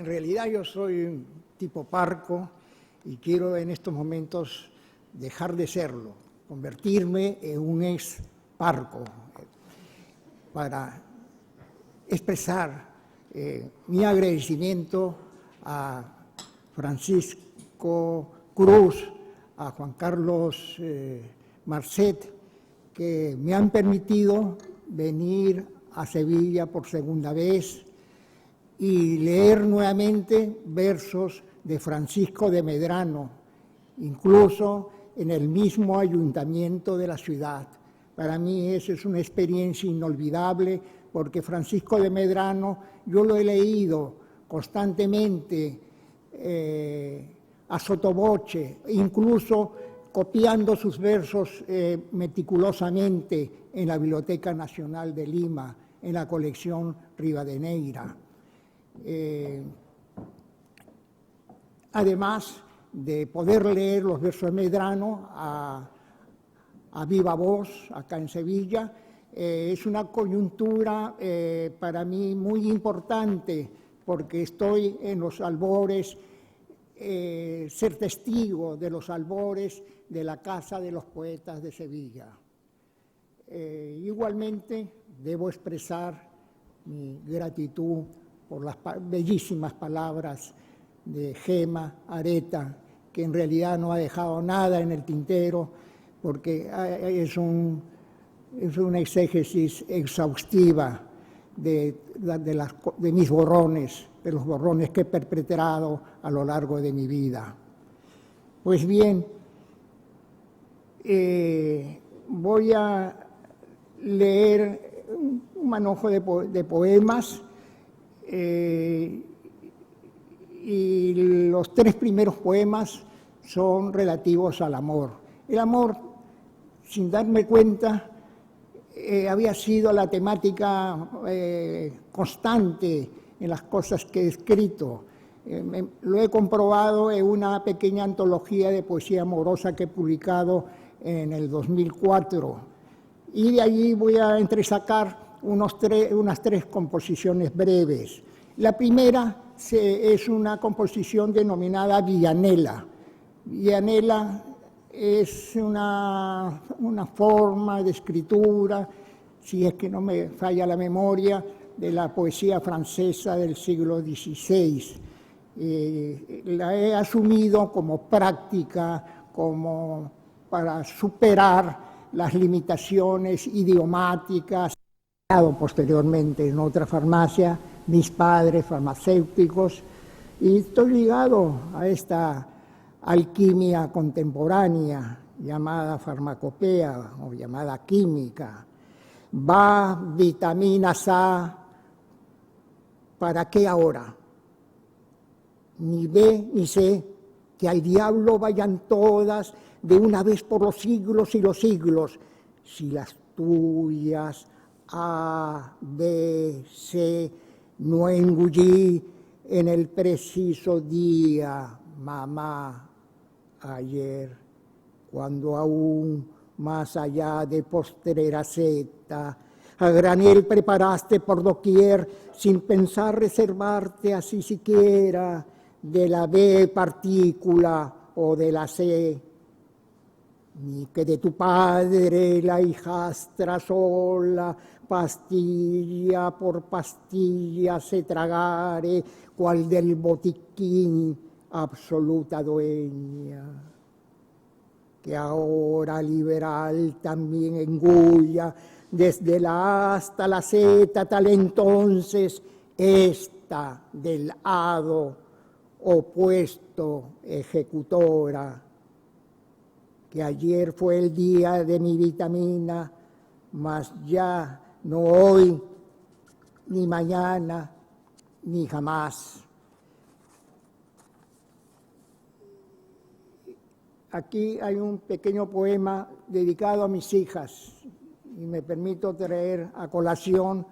[SPEAKER 5] realidad yo soy un tipo parco y quiero en estos momentos dejar de serlo, convertirme en un ex parco para expresar mi agradecimiento a Francisco Cruz, a Juan Carlos Marcet, que me han permitido venir a Sevilla por segunda vez y leer nuevamente versos de Francisco de Medrano, incluso en el mismo ayuntamiento de la ciudad. Para mí eso es una experiencia inolvidable, porque Francisco de Medrano yo lo he leído constantemente a sottovoce, incluso copiando sus versos meticulosamente en la Biblioteca Nacional de Lima, en la colección Rivadeneira. Además de poder leer los versos de Medrano a viva voz acá en Sevilla, es una coyuntura para mí muy importante, porque estoy en los albores, ser testigo de los albores de la Casa de los Poetas de Sevilla. Igualmente debo expresar mi gratitud por las bellísimas palabras de Gema Areta, que en realidad no ha dejado nada en el tintero, porque es una exégesis exhaustiva de mis borrones, de los borrones que he perpetrado a lo largo de mi vida. Pues bien, voy a leer un manojo de poemas, y los 3 primeros poemas son relativos al amor. El amor, sin darme cuenta, había sido la temática constante en las cosas que he escrito. Lo he comprobado en una pequeña antología de poesía amorosa que he publicado en el 2004. Y de allí voy a entresacar unas 3 composiciones breves. La primera es una composición denominada Villanela. Villanela es una forma de escritura, si es que no me falla la memoria, de la poesía francesa del siglo XVI. La he asumido como práctica, como para superar las limitaciones idiomáticas. He estado posteriormente en otra farmacia, mis padres farmacéuticos, y estoy ligado a esta alquimia contemporánea llamada farmacopea o llamada química. Va, vitaminas A, ¿para qué ahora? Ni B ni C, que al diablo vayan todas de una vez por los siglos y los siglos, si las tuyas A, B, C no engullí en el preciso día, mamá, ayer, cuando aún más allá de postrera seta, a granel preparaste por doquier, sin pensar reservarte así siquiera de la B partícula o de la C, ni que de tu padre la hijastra sola, pastilla por pastilla se tragare, cual del botiquín absoluta dueña, que ahora liberal también engulla, desde la A hasta la Z, tal entonces esta del hado opuesto ejecutora, que ayer fue el día de mi vitamina, mas ya no hoy, ni mañana, ni jamás. Aquí hay un pequeño poema dedicado a mis hijas y me permito traer a colación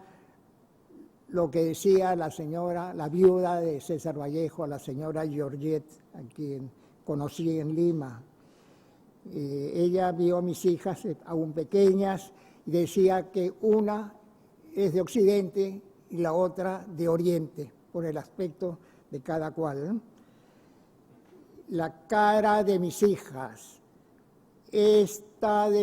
[SPEAKER 5] lo que decía la señora, la viuda de César Vallejo, la señora Georgette, a quien conocí en Lima. Ella vio a mis hijas aún pequeñas y decía que una es de Occidente y la otra de Oriente, por el aspecto de cada cual, ¿no? La cara de mis hijas, este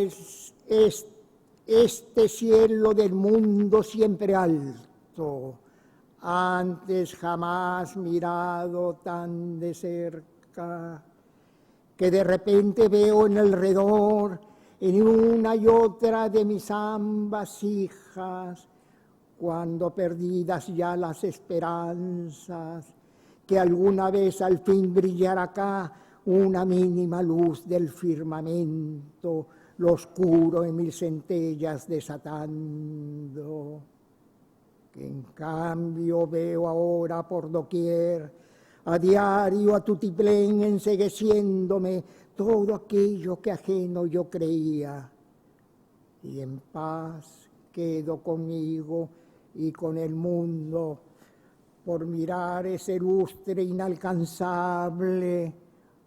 [SPEAKER 5] cielo del mundo siempre alto, antes jamás mirado tan de cerca, que de repente veo en alrededor, en una y otra de mis ambas hijas, cuando perdidas ya las esperanzas, que alguna vez al fin brillará acá una mínima luz del firmamento, lo oscuro en 1000 centellas desatando, que en cambio veo ahora por doquier, a diario a tutiplén encegueciéndome todo aquello que ajeno yo creía, y en paz quedo conmigo y con el mundo por mirar ese lustre inalcanzable,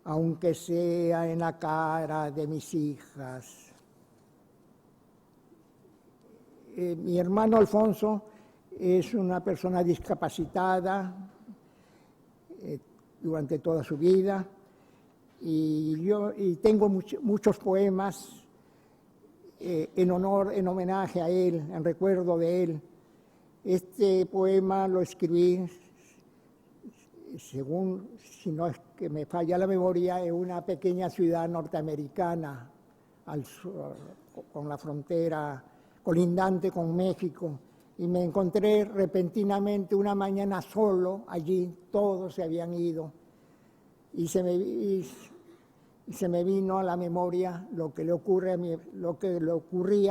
[SPEAKER 5] aunque sea en la cara de mis hijas. Mi hermano Alfonso es una persona discapacitada durante toda su vida y tengo muchos poemas en homenaje a él, en recuerdo de él. Este poema lo escribí, según, si no es que me falla la memoria, en una pequeña ciudad norteamericana, con la frontera colindante con México, y me encontré repentinamente una mañana solo allí, todos se habían ido, y se me vino a la memoria lo que le ocurría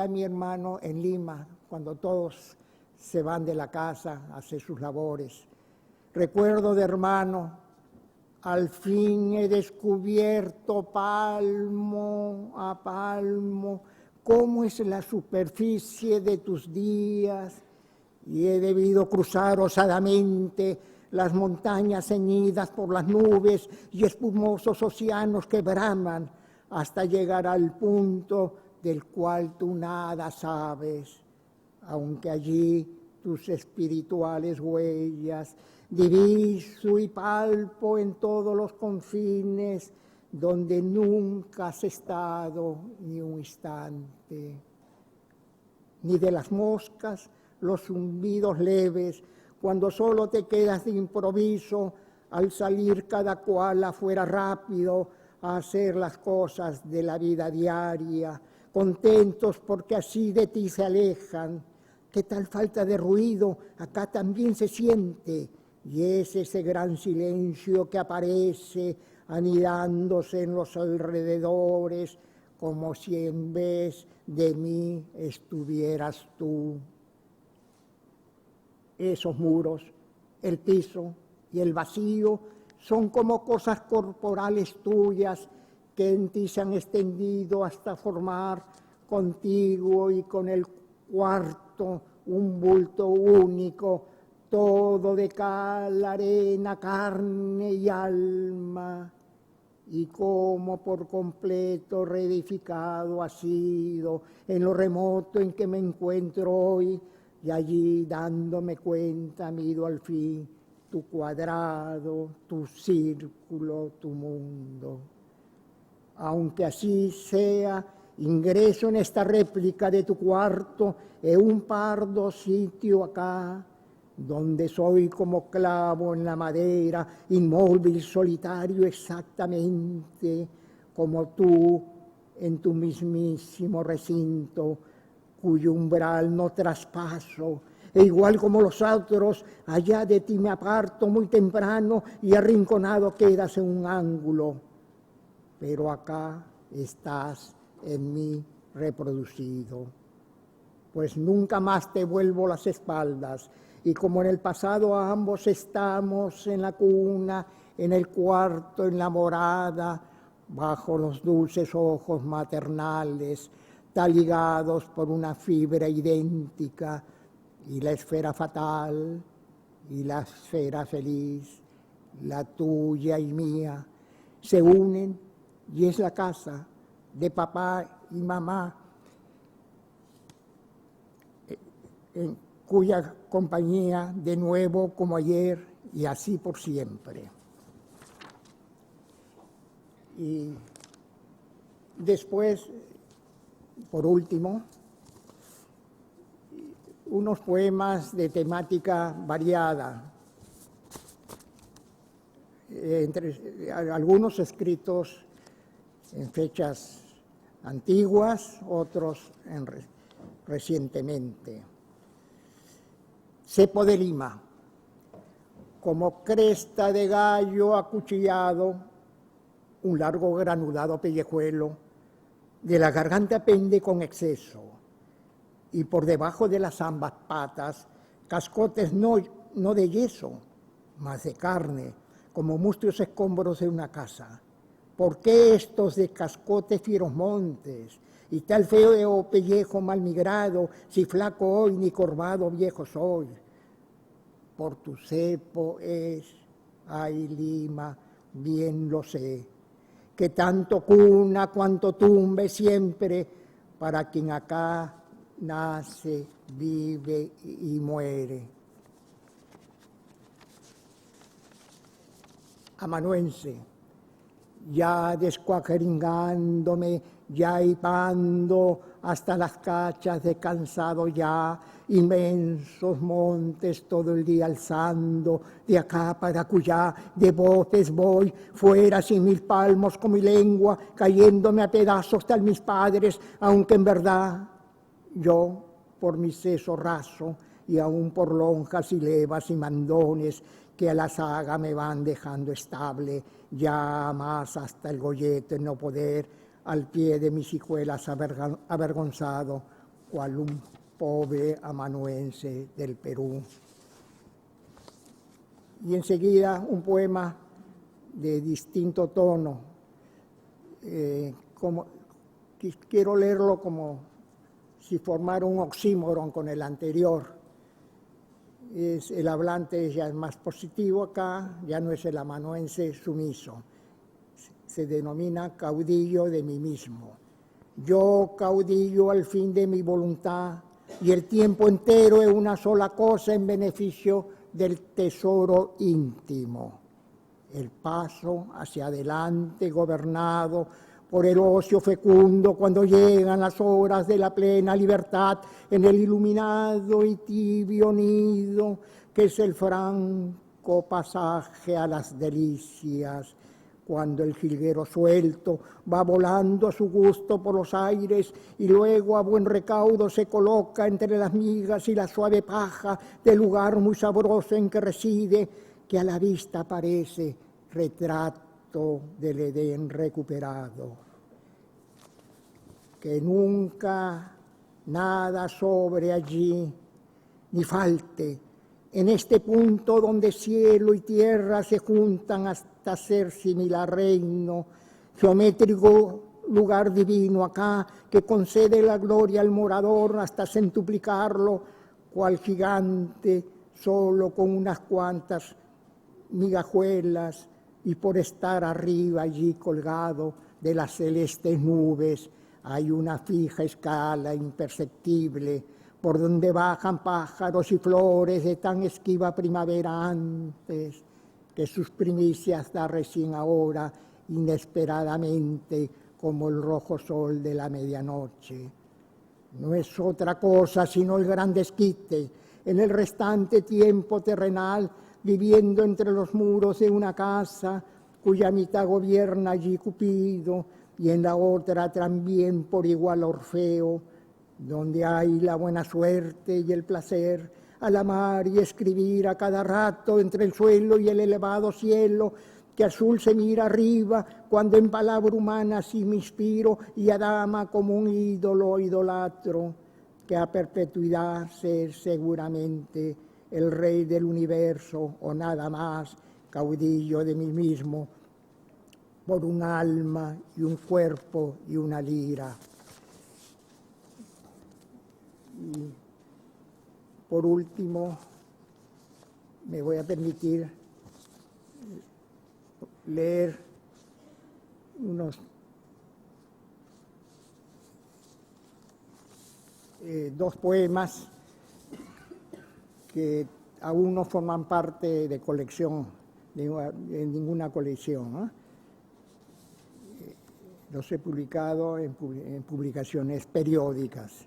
[SPEAKER 5] a mi hermano en Lima, cuando todos se van de la casa a hacer sus labores. Recuerdo de hermano, al fin he descubierto palmo a palmo cómo es la superficie de tus días, y he debido cruzar osadamente las montañas ceñidas por las nubes y espumosos océanos que braman hasta llegar al punto del cual tú nada sabes, aunque allí tus espirituales huellas diviso y palpo en todos los confines donde nunca has estado ni un instante. Ni de las moscas los zumbidos leves, cuando solo te quedas de improviso al salir cada cual afuera rápido a hacer las cosas de la vida diaria, contentos porque así de ti se alejan. ¿Qué tal falta de ruido acá también se siente? Y es ese gran silencio que aparece anidándose en los alrededores, como si en vez de mí estuvieras tú. Esos muros, el piso y el vacío son como cosas corporales tuyas que en ti se han extendido hasta formar contigo y con el cuarto un bulto único, todo de cal, arena, carne y alma, y como por completo reedificado ha sido en lo remoto en que me encuentro hoy, y allí dándome cuenta mido al fin tu cuadrado, tu círculo, tu mundo. Aunque así sea, ingreso en esta réplica de tu cuarto en un pardo sitio acá, donde soy como clavo en la madera, inmóvil, solitario exactamente, como tú en tu mismísimo recinto, cuyo umbral no traspaso, e igual como los otros, allá de ti me aparto muy temprano y arrinconado quedas en un ángulo, pero acá estás en mí reproducido, pues nunca más te vuelvo las espaldas, y como en el pasado ambos estamos en la cuna, en el cuarto, en la morada, bajo los dulces ojos maternales, ligados por una fibra idéntica, y la esfera fatal y la esfera feliz, la tuya y mía, se unen y es la casa de papá y mamá, en cuya compañía de nuevo como ayer y así por siempre. Y después, por último, unos poemas de temática variada, algunos escritos en fechas antiguas, otros recientemente. Cepo de Lima, como cresta de gallo acuchillado, un largo granulado pellejuelo, de la garganta pende con exceso, y por debajo de las ambas patas, cascotes no de yeso, mas de carne, como mustios escombros de una casa. ¿Por qué estos de cascotes fieros montes, y tal feo pellejo mal migrado, si flaco hoy ni corvado viejo soy? Por tu cepo es, ay Lima, bien lo sé, que tanto cuna cuanto tumbe siempre para quien acá nace, vive y muere. Amanuense, ya descuajeringándome, ya hipando hasta las cachas, descansado ya, inmensos montes todo el día alzando, de acá para acullá, de voces voy, fuera sin mis palmos con mi lengua, cayéndome a pedazos tal mis padres, aunque en verdad yo, por mi seso raso, y aún por lonjas y levas y mandones, que a la saga me van dejando estable, ya más hasta el gollete no poder, al pie de mis hijuelas avergonzado, cual un pobre amanuense del Perú. Y enseguida un poema de distinto tono, quiero leerlo como si formara un oxímoron con el anterior. El hablante ya es más positivo acá, ya no es el amanuense sumiso. Se denomina caudillo de mí mismo. Yo caudillo al fin de mi voluntad, y el tiempo entero es una sola cosa en beneficio del tesoro íntimo. El paso hacia adelante gobernado por el ocio fecundo cuando llegan las horas de la plena libertad en el iluminado y tibio nido que es el franco pasaje a las delicias, cuando el jilguero suelto va volando a su gusto por los aires y luego a buen recaudo se coloca entre las migas y la suave paja del lugar muy sabroso en que reside, que a la vista parece retrato del Edén recuperado. Que nunca nada sobre allí, ni falte, en este punto donde cielo y tierra se juntan hasta ser similar reino, geométrico lugar divino acá, que concede la gloria al morador hasta centuplicarlo, cual gigante, solo con unas cuantas migajuelas, y por estar arriba allí colgado de las celestes nubes, hay una fija escala imperceptible, por donde bajan pájaros y flores de tan esquiva primavera antes, que sus primicias da recién ahora, inesperadamente, como el rojo sol de la medianoche. No es otra cosa sino el gran desquite, en el restante tiempo terrenal, viviendo entre los muros de una casa, cuya mitad gobierna allí Cupido, y en la otra también por igual Orfeo, donde hay la buena suerte y el placer, al amar y escribir a cada rato entre el suelo y el elevado cielo, que azul se mira arriba, cuando en palabra humana sí me inspiro, y a dama como un ídolo idolatro, que a perpetuidad ser seguramente el rey del universo, o nada más, caudillo de mí mismo, por un alma y un cuerpo y una lira. Y por último, me voy a permitir leer dos poemas que aún no forman parte de colección, de ninguna colección, ¿eh? Los he publicado en publicaciones periódicas.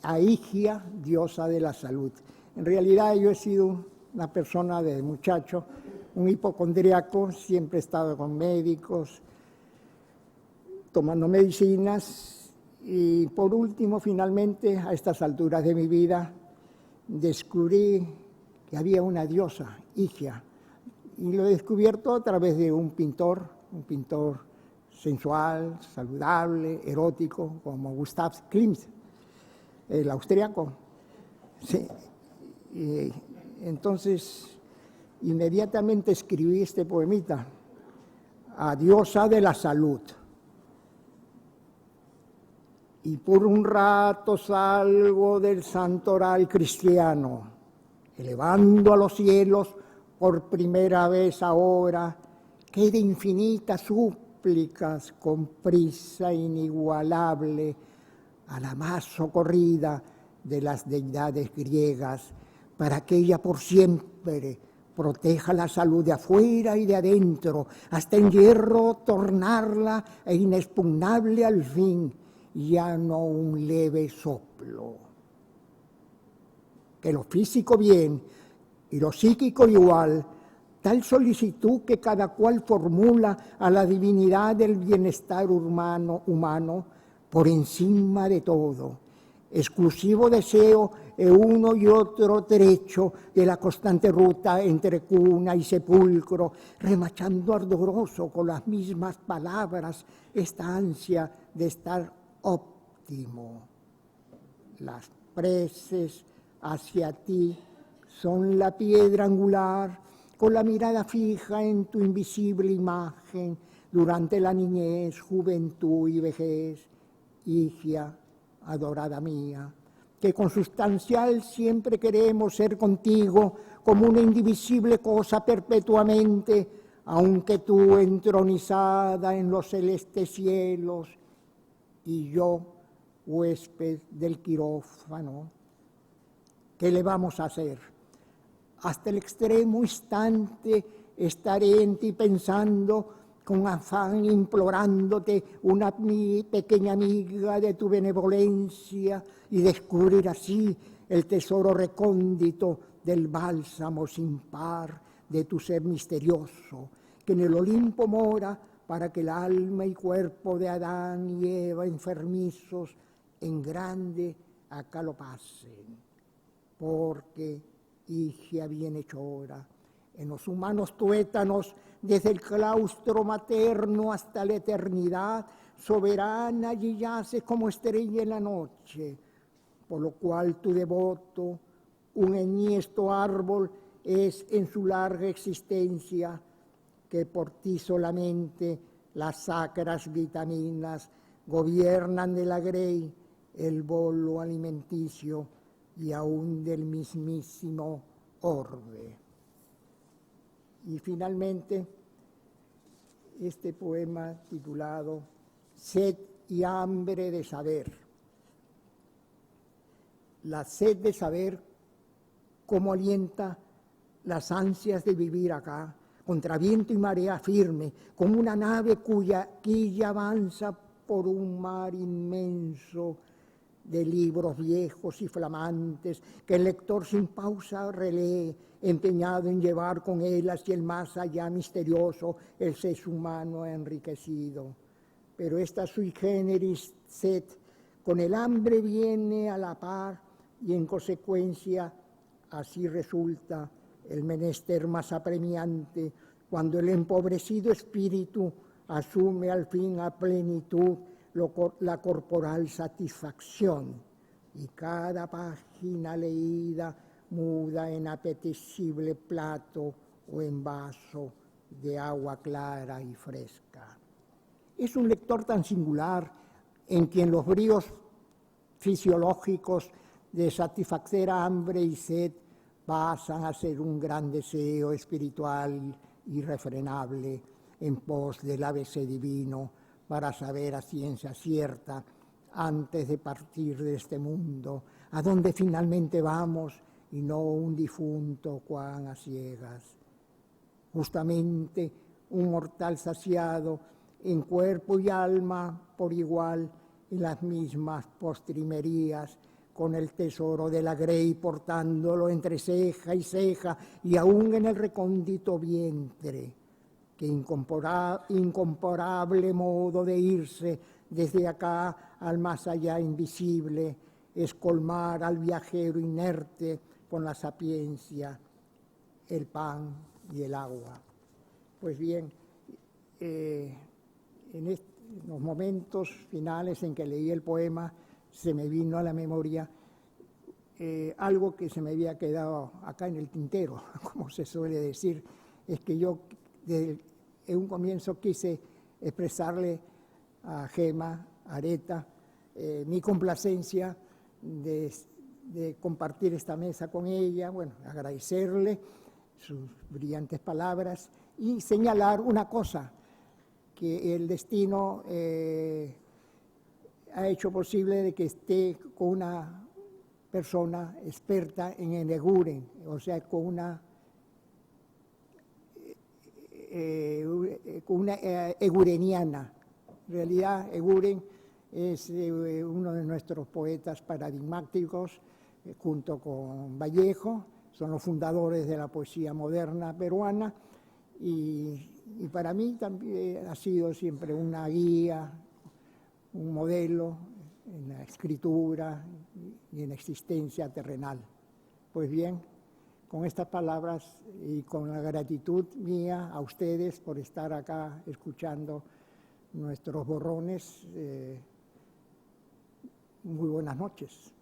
[SPEAKER 5] Aigia, diosa de la salud. En realidad yo he sido una persona de muchacho, un hipocondriaco, siempre he estado con médicos, tomando medicinas, y por último, finalmente, a estas alturas de mi vida, descubrí que había una diosa, Higia, y lo he descubierto a través de un pintor sensual, saludable, erótico, como Gustav Klimt, el austriaco. Sí. Y entonces, inmediatamente escribí este poemita, a diosa de la salud. Y por un rato salgo del santoral cristiano, elevando a los cielos por primera vez ahora, que de infinitas súplicas con prisa inigualable a la más socorrida de las deidades griegas, para que ella por siempre proteja la salud de afuera y de adentro, hasta en hierro tornarla e inexpugnable al fin, ya no un leve soplo. Que lo físico bien y lo psíquico igual, tal solicitud que cada cual formula a la divinidad del bienestar humano por encima de todo. Exclusivo deseo de uno y otro trecho de la constante ruta entre cuna y sepulcro, remachando ardoroso con las mismas palabras esta ansia de estar óptimo. Las preces hacia ti son la piedra angular, con la mirada fija en tu invisible imagen durante la niñez, juventud y vejez, Higia, adorada mía, que consustancial siempre queremos ser contigo como una indivisible cosa perpetuamente, aunque tú entronizada en los celestes cielos y yo, huésped del quirófano. ¿Qué le vamos a hacer? Hasta el extremo instante estaré en ti pensando, con afán implorándote, una pequeña amiga de tu benevolencia, y descubrir así el tesoro recóndito del bálsamo sin par de tu ser misterioso, que en el Olimpo mora para que el alma y cuerpo de Adán y Eva enfermizos en grande acá lo pasen. Porque, Higia bienhechora, en los humanos tuétanos, desde el claustro materno hasta la eternidad, soberana allí yace como estrella en la noche, por lo cual tu devoto, un enhiesto árbol, es en su larga existencia, que por ti solamente las sacras vitaminas gobiernan de la grey el bolo alimenticio y aún del mismísimo orbe. Y finalmente, este poema titulado Sed y hambre de saber. La sed de saber cómo alienta las ansias de vivir acá, contra viento y marea firme, como una nave cuya quilla avanza por un mar inmenso de libros viejos y flamantes que el lector sin pausa relee, empeñado en llevar con él hacia el más allá misterioso el ser humano enriquecido. Pero esta sui generis sed con el hambre viene a la par y en consecuencia así resulta el menester más apremiante cuando el empobrecido espíritu asume al fin a plenitud la corporal satisfacción y cada página leída muda en apetecible plato o en vaso de agua clara y fresca. Es un lector tan singular en quien los bríos fisiológicos de satisfacer hambre y sed pasan a ser un gran deseo espiritual irrefrenable en pos del ABC divino para saber a ciencia cierta, antes de partir de este mundo, a donde finalmente vamos y no un difunto cuan a ciegas. Justamente un mortal saciado en cuerpo y alma por igual en las mismas postrimerías, con el tesoro de la grey portándolo entre ceja y ceja y aún en el recóndito vientre, que incomparable modo de irse desde acá al más allá invisible es colmar al viajero inerte con la sapiencia, el pan y el agua. Pues bien, en los momentos finales en que leí el poema, se me vino a la memoria algo que se me había quedado acá en el tintero, como se suele decir, es que yo en un comienzo quise expresarle a Gema Areta mi complacencia de compartir esta mesa con ella, bueno, agradecerle sus brillantes palabras y señalar una cosa, que el destino ha hecho posible de que esté con una persona experta en el Eguren, o sea, con una egureniana. En realidad, Eguren es uno de nuestros poetas paradigmáticos, junto con Vallejo, son los fundadores de la poesía moderna peruana, y para mí también ha sido siempre una guía, un modelo en la escritura y en la existencia terrenal. Pues bien, con estas palabras y con la gratitud mía a ustedes por estar acá escuchando nuestros borrones, muy buenas noches.